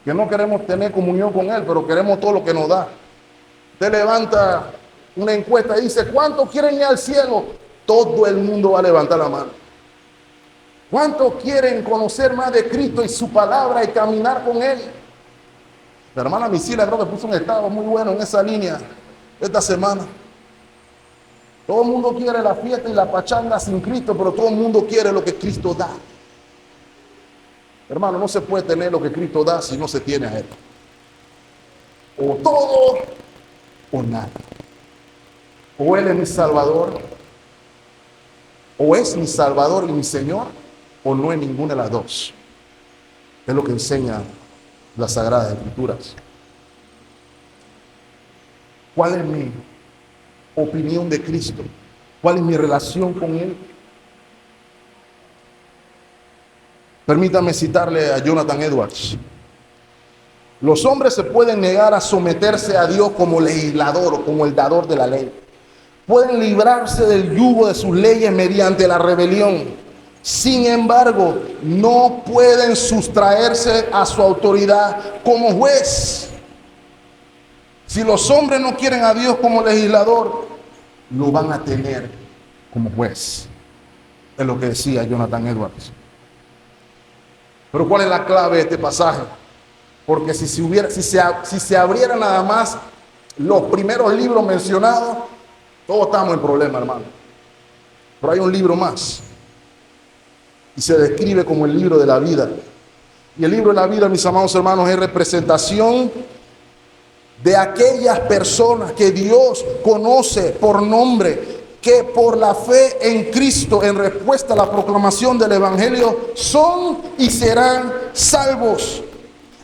que no queremos tener comunión con Él, pero queremos todo lo que nos da. Usted levanta una encuesta y dice: ¿cuántos quieren ir al cielo? Todo el mundo va a levantar la mano. ¿Cuántos quieren conocer más de Cristo y su palabra y caminar con Él? La hermana Misila creo que puso un estado muy bueno en esa línea. esta semana. Todo el mundo quiere la fiesta y la pachanga sin Cristo, pero todo el mundo quiere lo que Cristo da. Hermano, no se puede tener lo que Cristo da si no se tiene a Él. O todo o nada. O Él es mi Salvador, o es mi Salvador y mi Señor, o no es ninguna de las dos. Es lo que enseña las Sagradas Escrituras. ¿Cuál es mi opinión de Cristo? ¿Cuál es mi relación con Él? Permítame citarle a Jonathan Edwards. Los hombres se pueden negar a someterse a Dios como legislador o como el dador de la ley. Pueden librarse del yugo de sus leyes mediante la rebelión. Sin embargo, no pueden sustraerse a su autoridad como juez. Si los hombres no quieren a Dios como legislador, lo van a tener como juez. Es lo que decía Jonathan Edwards. Pero ¿cuál es la clave de este pasaje? Porque si se abriera nada más los primeros libros mencionados, todos estamos en problema, hermano. Pero hay un libro más. Y se describe como el libro de la vida. Y el libro de la vida, mis amados hermanos, es representación de aquellas personas que Dios conoce por nombre, que por la fe en Cristo, en respuesta a la proclamación del Evangelio, son y serán salvos.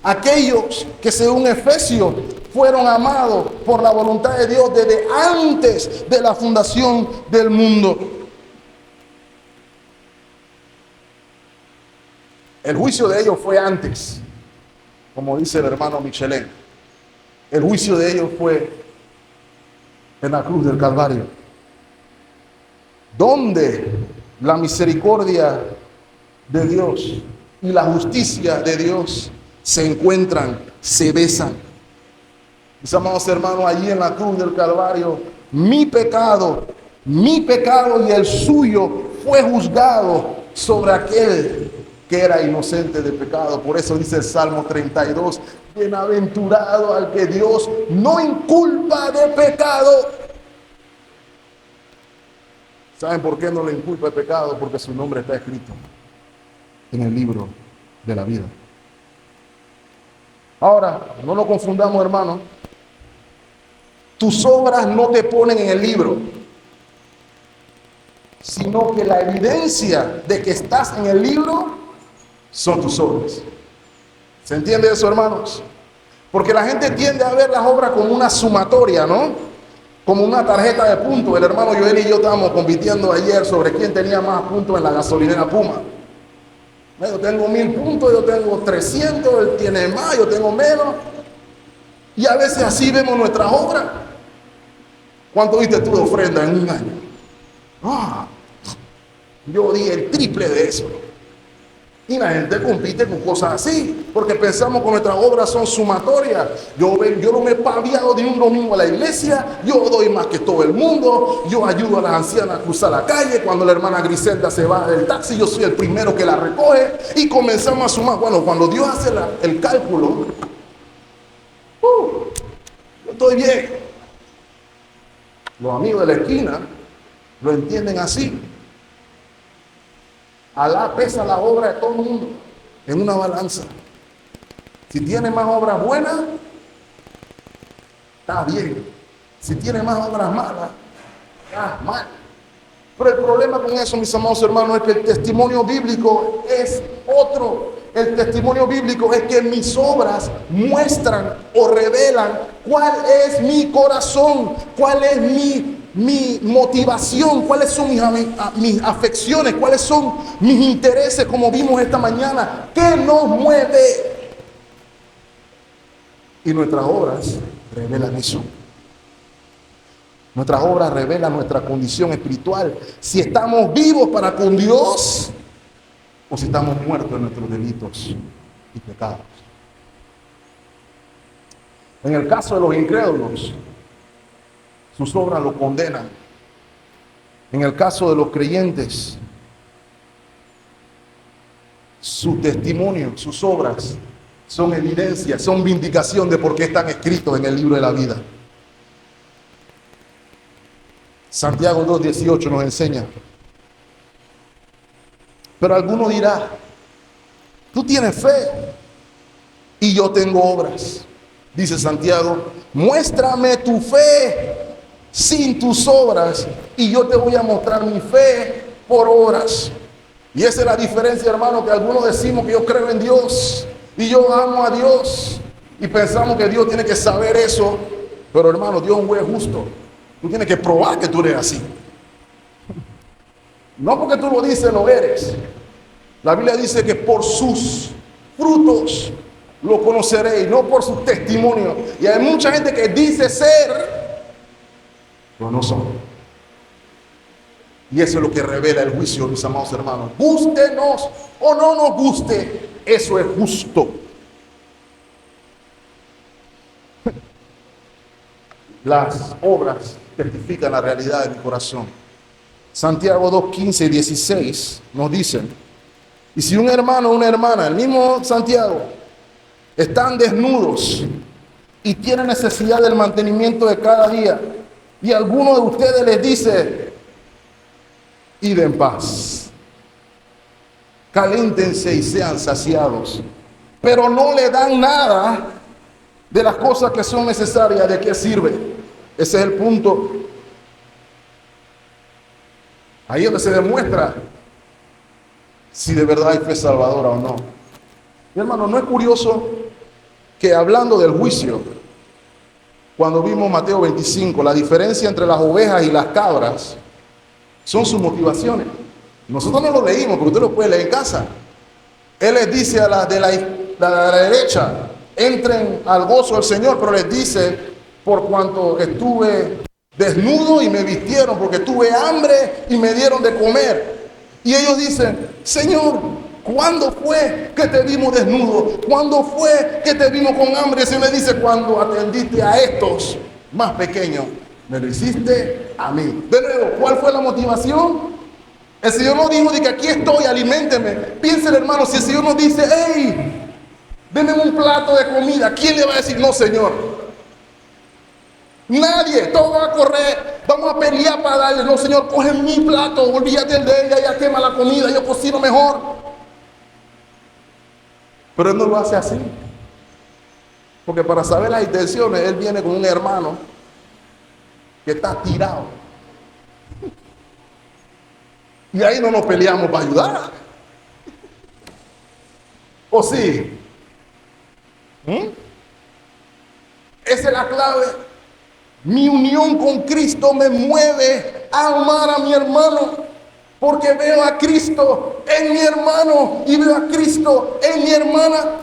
Aquellos que, según Efesios, fueron amados por la voluntad de Dios desde antes de la fundación del mundo. El juicio de ellos fue antes, como dice el hermano Michelén. El juicio de ellos fue en la cruz del Calvario, donde la misericordia de Dios y la justicia de Dios se encuentran, se besan. Mis amados hermanos, allí en la cruz del Calvario, mi pecado y el suyo fue juzgado sobre aquel que era inocente de pecado. Por eso dice el Salmo 32, bienaventurado al que Dios no inculpa de pecado. ¿Saben por qué no le inculpa de pecado? Porque su nombre está escrito en el libro de la vida. Ahora, no nos confundamos, hermano. Tus obras no te ponen en el libro, sino que la evidencia de que estás en el libro son tus obras. ¿Se entiende eso, hermanos? Porque la gente tiende a ver las obras como una sumatoria, ¿no? Como una tarjeta de puntos. El hermano Joel y yo estábamos compitiendo ayer sobre quién tenía más puntos en la gasolinera Puma. Yo tengo 1000 puntos, yo tengo 300, él tiene más, yo tengo menos. Y a veces así vemos nuestras obras. ¿Cuánto diste tú de ofrenda en un año? Yo di el triple de eso. Y la gente compite con cosas así, porque pensamos que nuestras obras son sumatorias. Yo no me he paviado de un domingo a la iglesia, yo doy más que todo el mundo, yo ayudo a las ancianas a cruzar la calle, cuando la hermana Griselda se va del taxi, yo soy el primero que la recoge, y comenzamos a sumar. Bueno, cuando Dios hace el cálculo, yo estoy bien. Los amigos de la esquina lo entienden así. Alá pesa la obra de todo el mundo en una balanza. Si tiene más obras buenas, está bien. Si tiene más obras malas, está mal. Pero el problema con eso, mis amados hermanos, es que el testimonio bíblico es otro. El testimonio bíblico es que mis obras muestran o revelan cuál es mi corazón, cuál es mi motivación, cuáles son mis afecciones, cuáles son mis intereses, como vimos esta mañana. ¿Qué nos mueve? Y nuestras obras revelan eso. Nuestras obras revelan nuestra condición espiritual. Si estamos vivos para con Dios o si estamos muertos en nuestros delitos y pecados. En el caso de los incrédulos, sus obras lo condenan. En el caso de los creyentes, su testimonio, sus obras son evidencia, son vindicación de por qué están escritos en el libro de la vida. Santiago 2:18 nos enseña. Pero alguno dirá, tú tienes fe y yo tengo obras. Dice Santiago, muéstrame tu fe sin tus obras y yo te voy a mostrar mi fe por obras. Y esa es la diferencia, hermano, que algunos decimos que yo creo en Dios y yo amo a Dios y pensamos que Dios tiene que saber eso. Pero hermano, Dios es un juez justo. Tú tienes que probar que tú eres así. No porque tú lo dices, lo eres. La Biblia dice que por sus frutos lo conoceréis, no por sus testimonios. Y hay mucha gente que dice ser, pero no son. Y eso es lo que revela el juicio, mis amados hermanos. Gústenos o no nos guste, eso es justo. Las obras testifican la realidad de mi corazón. Santiago 2:15 y 16 nos dicen, y si un hermano o una hermana, el mismo Santiago, están desnudos y tienen necesidad del mantenimiento de cada día, y alguno de ustedes les dice, id en paz, caléntense y sean saciados, pero no le dan nada de las cosas que son necesarias, ¿de qué sirve? Ese es el punto. Ahí es donde se demuestra si de verdad hay fe salvadora o no. Mi hermano, ¿no es curioso que hablando del juicio, cuando vimos Mateo 25, la diferencia entre las ovejas y las cabras son sus motivaciones? Nosotros no lo leímos, pero usted lo puede leer en casa. Él les dice a las de la derecha, entren al gozo del Señor, pero les dice, por cuanto estuve desnudo y me vistieron, porque tuve hambre y me dieron de comer. Y ellos dicen, Señor, ¿cuándo fue que te vimos desnudo? ¿Cuándo fue que te vimos con hambre? El Señor le dice, cuando atendiste a estos más pequeños, me lo hiciste a mí. De nuevo, ¿cuál fue la motivación? El Señor no dijo de que aquí estoy, aliménteme. Piensen, hermano, si el Señor nos dice, hey, denme un plato de comida, ¿quién le va a decir no, Señor? Nadie, todos van a correr, vamos a pelear para darle, no, Señor, coge mi plato, olvídate de ella, ella quema la comida, yo cocino mejor. Pero Él no lo hace así, porque para saber las intenciones, Él viene con un hermano que está tirado. Y ahí no nos peleamos para ayudar. ¿O sí? Esa es la clave. Mi unión con Cristo me mueve a amar a mi hermano, porque veo a Cristo en mi hermano y veo a Cristo en mi hermana.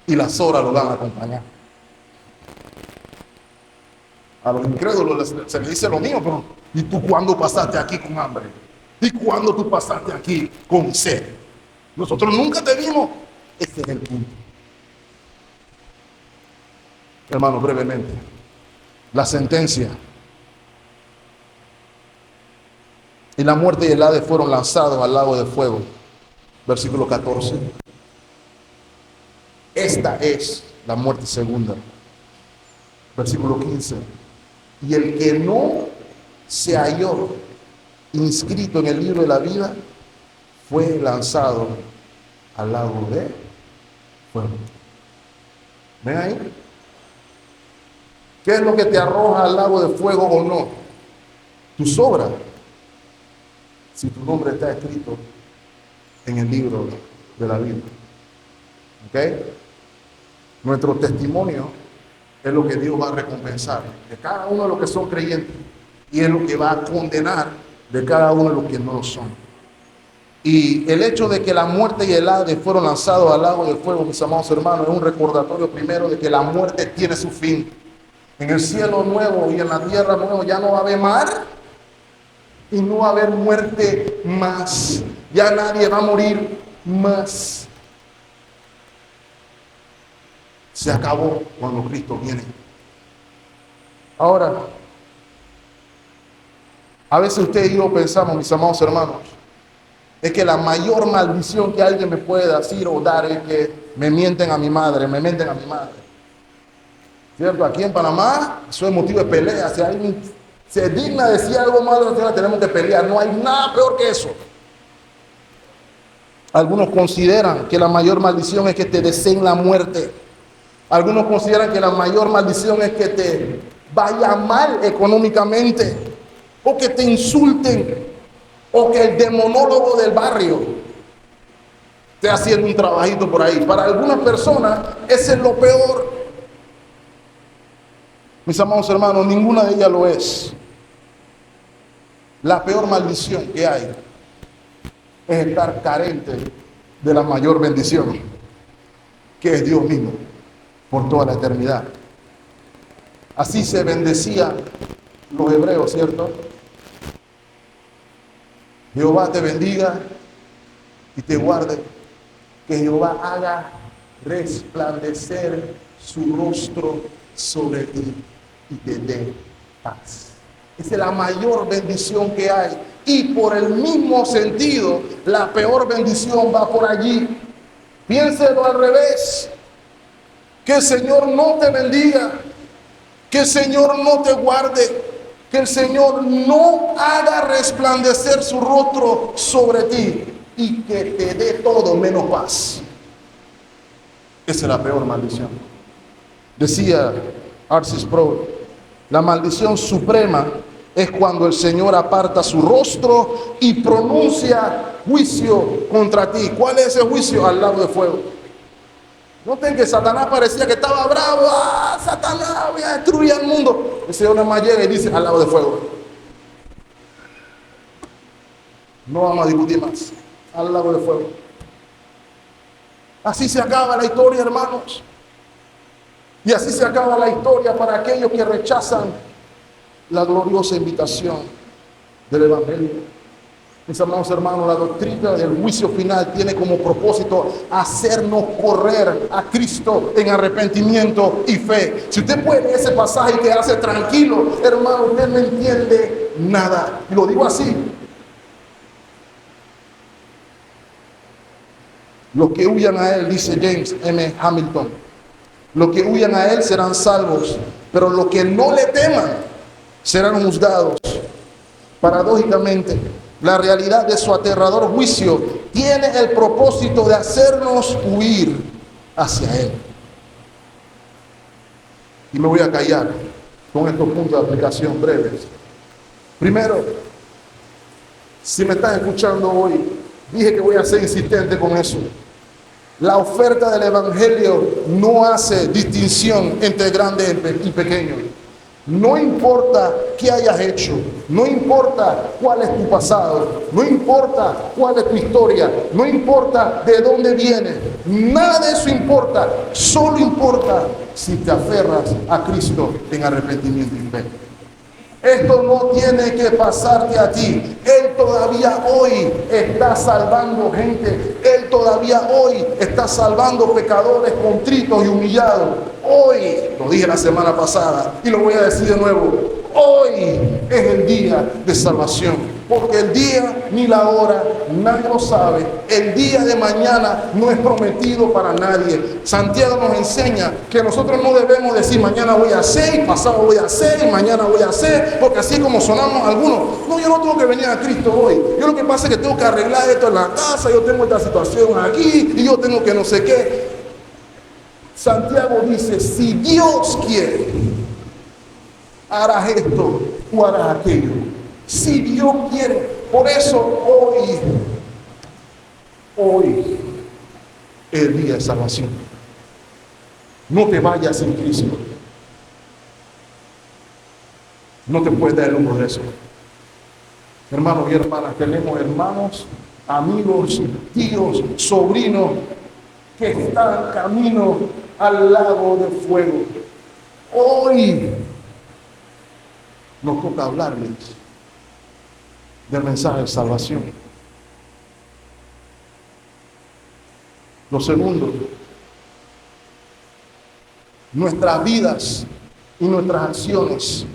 Y las horas lo van a acompañar. A los incrédulos se les dice lo mío, pero ¿y tú cuándo pasaste aquí con hambre? ¿Y cuándo tú pasaste aquí con sed? Nosotros nunca te vimos. Este es el punto. Hermano, brevemente, la sentencia y la muerte y el Hades fueron lanzados al lago de fuego. Versículo 14. Esta es la muerte segunda. Versículo 15. Y el que no se halló inscrito en el libro de la vida fue lanzado al lago de fuego. ¿Ven ahí? ¿Qué es lo que te arroja al lago de fuego o no? Tus obras. Si tu nombre está escrito en el libro de la vida. ¿Ok? Nuestro testimonio es lo que Dios va a recompensar de cada uno de los que son creyentes. Y es lo que va a condenar de cada uno de los que no lo son. Y el hecho de que la muerte y el Hades fueron lanzados al lago de fuego, mis amados hermanos, es un recordatorio primero de que la muerte tiene su fin. En el cielo nuevo y en la tierra nueva ya no va a haber mar y no va a haber muerte más. Ya nadie va a morir más. Se acabó cuando Cristo viene. Ahora, a veces usted y yo pensamos, mis amados hermanos, es que la mayor maldición que alguien me puede decir o dar es que me mienten a mi madre, me mienten a mi madre. ¿Cierto? Aquí en Panamá, eso es motivo de pelea. Si alguien se digna de decir algo malo, tenemos que pelear. No hay nada peor que eso. Algunos consideran que la mayor maldición es que te deseen la muerte. Algunos consideran que la mayor maldición es que te vaya mal económicamente, o que te insulten, o que el demonólogo del barrio esté haciendo un trabajito por ahí. Para algunas personas, ese es lo peor. Mis amados hermanos, ninguna de ellas lo es. La peor maldición que hay es estar carente de la mayor bendición, que es Dios mismo, por toda la eternidad. Así se bendecían los hebreos, ¿cierto? Jehová te bendiga y te guarde. Que Jehová haga resplandecer su rostro sobre ti y te dé paz. Esa es la mayor bendición que hay. Y por el mismo sentido, la peor bendición va por allí. Piénselo al revés. Que el Señor no te bendiga. Que el Señor no te guarde. Que el Señor no haga resplandecer su rostro sobre ti y que te dé todo menos paz. Esa es la peor maldición. Decía R.C. Sproul, la maldición suprema es cuando el Señor aparta su rostro y pronuncia juicio contra ti. ¿Cuál es ese juicio? Al lago de fuego. Noten que Satanás parecía que estaba bravo. Satanás, voy a destruir al mundo. El Señor nada más llega y dice: al lago de fuego. No vamos a discutir más. Al lago de fuego. Así se acaba la historia, hermanos. Y así se acaba la historia para aquellos que rechazan la gloriosa invitación del Evangelio. Mis amados hermanos, la doctrina del juicio final tiene como propósito hacernos correr a Cristo en arrepentimiento y fe. Si usted puede leer ese pasaje y quedarse tranquilo, hermano, usted no entiende nada. Y lo digo así. Los que huyan a él, dice James M. Hamilton, los que huyan a él serán salvos, pero los que no le teman serán juzgados. Paradójicamente, la realidad de su aterrador juicio tiene el propósito de hacernos huir hacia él. Y me voy a callar con estos puntos de aplicación breves. Primero, si me estás escuchando hoy, dije que voy a ser insistente con eso. La oferta del Evangelio no hace distinción entre grandes y pequeños. No importa qué hayas hecho, no importa cuál es tu pasado, no importa cuál es tu historia, no importa de dónde vienes, nada de eso importa. Solo importa si te aferras a Cristo en arrepentimiento y fe. Esto no tiene que pasarte a ti. Él todavía hoy está salvando gente. Él todavía hoy está salvando pecadores contritos y humillados. Hoy, lo dije la semana pasada y lo voy a decir de nuevo, hoy es el día de salvación. Porque el día ni la hora nadie lo sabe. El día de mañana no es prometido para nadie. Santiago nos enseña que nosotros no debemos decir mañana voy a hacer, y pasado voy a hacer, y mañana voy a hacer, porque así como sonamos algunos, no, yo no tengo que venir a Cristo hoy. Yo lo que pasa es que tengo que arreglar esto en la casa, yo tengo esta situación aquí, y yo tengo que no sé qué. Santiago dice, si Dios quiere, harás esto o harás aquello. Si Dios quiere. Por eso hoy es el día de salvación. No te vayas sin Cristo. No te puedes dar el lujo de eso. Hermanos y hermanas, tenemos hermanos, amigos, tíos, sobrinos que están camino al lago de fuego. Hoy nos toca hablarles del mensaje de salvación. Lo segundo, nuestras vidas y nuestras acciones,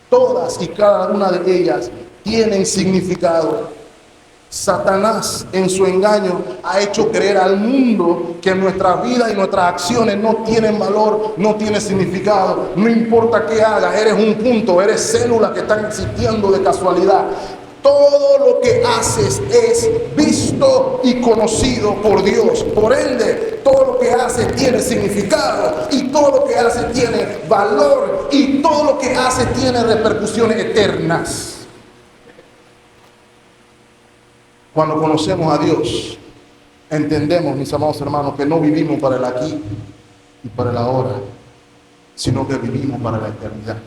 todas y cada una de ellas tienen significado. Satanás en su engaño ha hecho creer al mundo que nuestras vidas y nuestras acciones no tienen valor, no tienen significado. No importa qué hagas, eres un punto, eres células que están existiendo de casualidad. Todo lo que haces es visto y conocido por Dios. Por ende, todo lo que haces tiene significado y todo lo que haces tiene valor y todo lo que haces tiene repercusiones eternas. Cuando conocemos a Dios, entendemos, mis amados hermanos, que no vivimos para el aquí y para el ahora, sino que vivimos para la eternidad.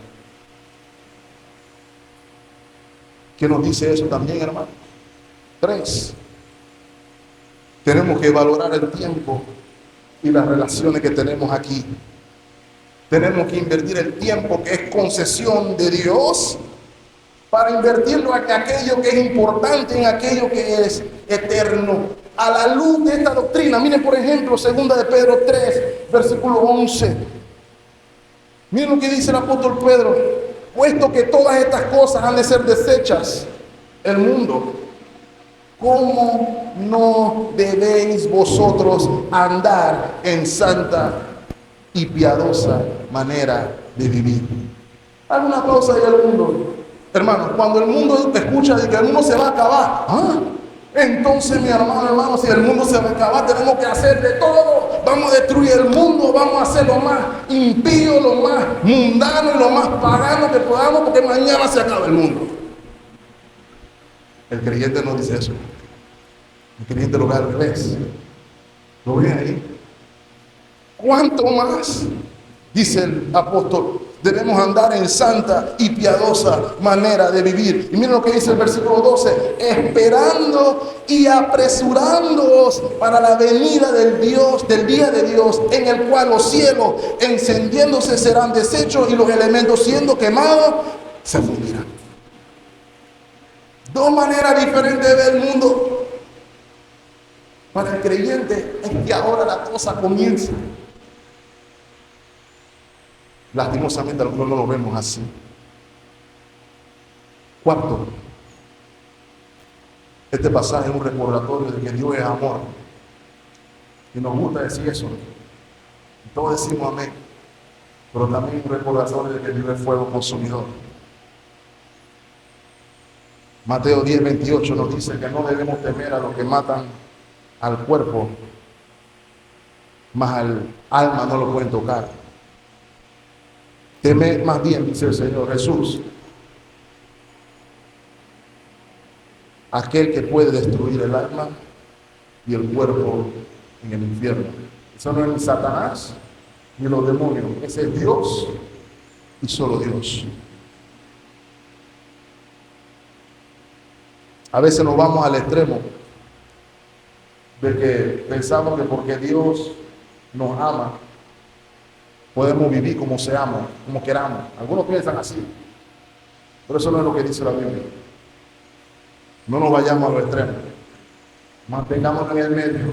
¿Qué nos dice eso también, hermano? 3. Tenemos que valorar el tiempo y las relaciones que tenemos aquí. Tenemos que invertir el tiempo que es concesión de Dios para invertirlo en aquello que es importante, en aquello que es eterno. A la luz de esta doctrina, miren por ejemplo, 2 de Pedro 3, versículo 11. Miren lo que dice el apóstol Pedro: puesto que todas estas cosas han de ser desechas, el mundo, ¿cómo no debéis vosotros andar en santa y piadosa manera de vivir? Alguna cosa hay al mundo. Hermanos, cuando el mundo escucha de que el mundo se va a acabar, entonces mi hermano, si el mundo se va a acabar, tenemos que hacer de todo. Vamos a destruir el mundo, vamos a hacer lo más impío, lo más mundano y lo más pagano que podamos, porque mañana se acaba el mundo. El creyente no dice eso. El creyente lo ve al revés. ¿Lo ve ahí? ¿Cuánto más? Dice el apóstol, debemos andar en santa y piadosa manera de vivir. Y miren lo que dice el versículo 12: esperando y apresurándoos para la venida del día de Dios, en el cual los cielos encendiéndose serán deshechos y los elementos siendo quemados se fundirán. 2 maneras diferentes de ver el mundo. Para el creyente es que ahora la cosa comienza. Lastimosamente nosotros no lo vemos así. 4. Este pasaje es un recordatorio de que Dios es amor. Y nos gusta decir eso. Y todos decimos amén. Pero también un recordatorio de que Dios es fuego consumidor. Mateo 10:28 nos dice que no debemos temer a los que matan al cuerpo, mas al alma no lo pueden tocar. Temed más bien, dice el Señor Jesús, aquel que puede destruir el alma y el cuerpo en el infierno. Eso no es ni Satanás ni los demonios, ese es Dios y solo Dios. A veces nos vamos al extremo de que pensamos que porque Dios nos ama, podemos vivir como seamos, como queramos. Algunos piensan así, pero eso no es lo que dice la Biblia. No nos vayamos a los extremos. Mantengámonos en el medio.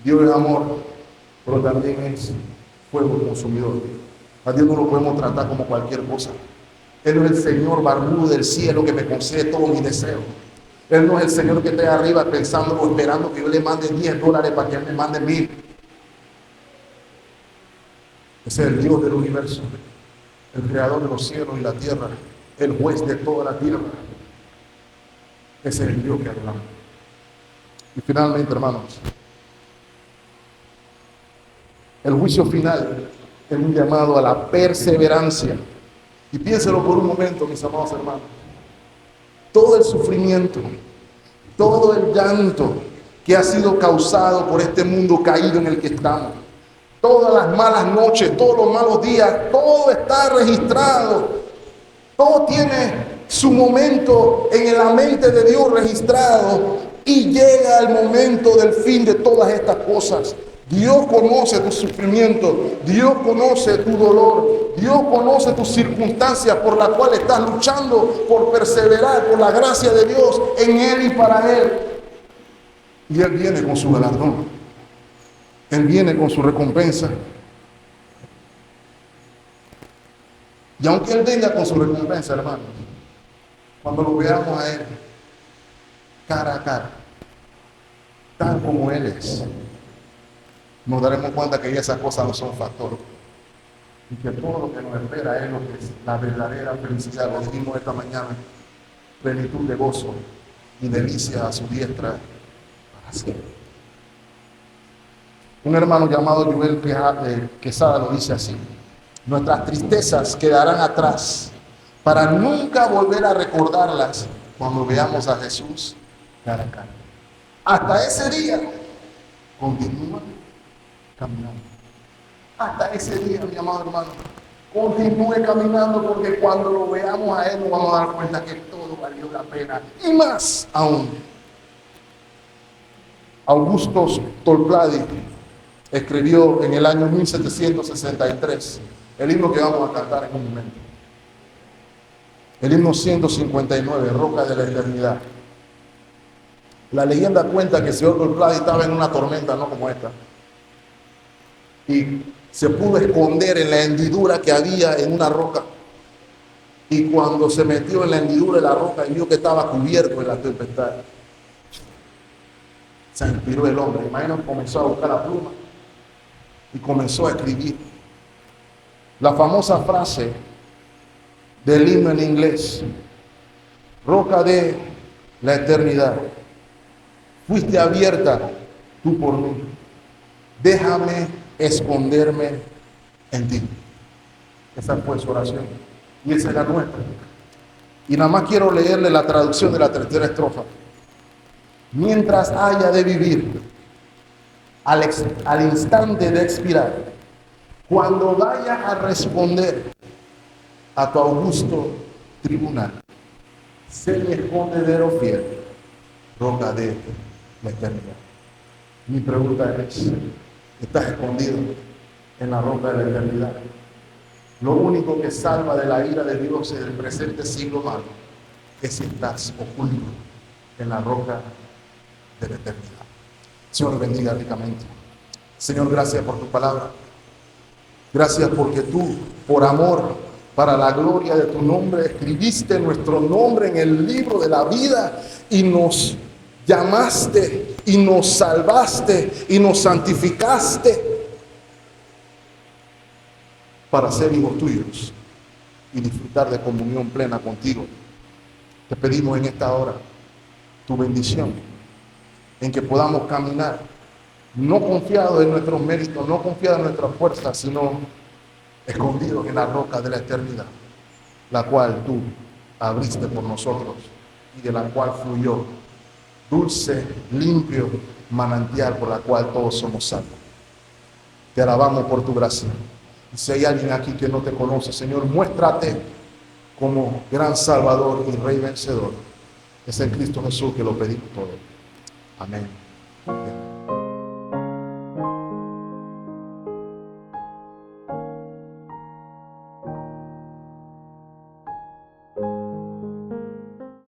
Dios es amor, pero también es fuego consumidor. A Dios no lo podemos tratar como cualquier cosa. Él no es el Señor barbudo del cielo que me concede todos mis deseos. Él no es el Señor que está arriba pensando o esperando que yo le mande $10 para que Él me mande 1000. Ese es el Dios del universo, el creador de los cielos y la tierra, el juez de toda la tierra. Ese es el Dios que adoramos. Y finalmente, hermanos, el juicio final es un llamado a la perseverancia. Y piénselo por un momento, mis amados hermanos. Todo el sufrimiento, todo el llanto que ha sido causado por este mundo caído en el que estamos, todas las malas noches, todos los malos días, todo está registrado. Todo tiene su momento en la mente de Dios registrado y llega el momento del fin de todas estas cosas. Dios conoce tu sufrimiento, Dios conoce tu dolor, Dios conoce tus circunstancias por las cuales estás luchando por perseverar por la gracia de Dios en Él y para Él. Y Él viene con su galardón, Él viene con su recompensa. Y aunque Él venga con su recompensa, hermanos, cuando lo veamos a Él, cara a cara, tal como Él es, nos daremos cuenta que esas cosas no son factor y que todo lo que nos espera es lo que es la verdadera felicidad. Lo dijimos esta mañana: plenitud de gozo y delicia a su diestra para siempre. Un hermano llamado Joel Quesada lo dice así: nuestras tristezas quedarán atrás para nunca volver a recordarlas cuando veamos a Jesús cara a cara. Hasta ese día, continúa caminando. Hasta ese día, mi amado hermano, continúe caminando, porque cuando lo veamos a Él nos vamos a dar cuenta que todo valió la pena. Y más aún, Augusto Tolpladi escribió en el año 1763 el himno que vamos a cantar en un momento. El himno 159, Roca de la Eternidad. La leyenda cuenta que el señor Tolpladi estaba en una tormenta, no como esta, y se pudo esconder en la hendidura que había en una roca. Y cuando se metió en la hendidura de la roca y vio que estaba cubierto en la tempestad, se inspiró el hombre. Imagínate, comenzó a buscar la pluma y comenzó a escribir la famosa frase del himno en inglés: roca de la eternidad, fuiste abierta tú por mí, déjame esconderme en ti. Esa fue su oración y esa es la nuestra. Y nada más quiero leerle la traducción de la tercera estrofa. Mientras haya de vivir, al instante de expirar, cuando vaya a responder a tu augusto tribunal, sé mi escondedero fiel, roca de la eternidad. Mi pregunta es: ¿estás escondido en la roca de la eternidad? Lo único que salva de la ira de Dios en el presente siglo malo es si estás oculto en la roca de la eternidad. Señor, bendiga ricamente. Señor, gracias por tu palabra. Gracias porque tú, por amor, para la gloria de tu nombre, escribiste nuestro nombre en el libro de la vida y nos llamaste y nos salvaste y nos santificaste para ser hijos tuyos y disfrutar de comunión plena contigo. Te pedimos en esta hora tu bendición, en que podamos caminar no confiados en nuestros méritos, no confiados en nuestras fuerzas, sino escondidos en la roca de la eternidad, la cual tú abriste por nosotros y de la cual fluyó dulce, limpio manantial por la cual todos somos salvos. Te alabamos por tu gracia. Y si hay alguien aquí que no te conoce, Señor, muéstrate como gran Salvador y Rey vencedor. Es en Cristo Jesús que lo pedimos todo. Amén.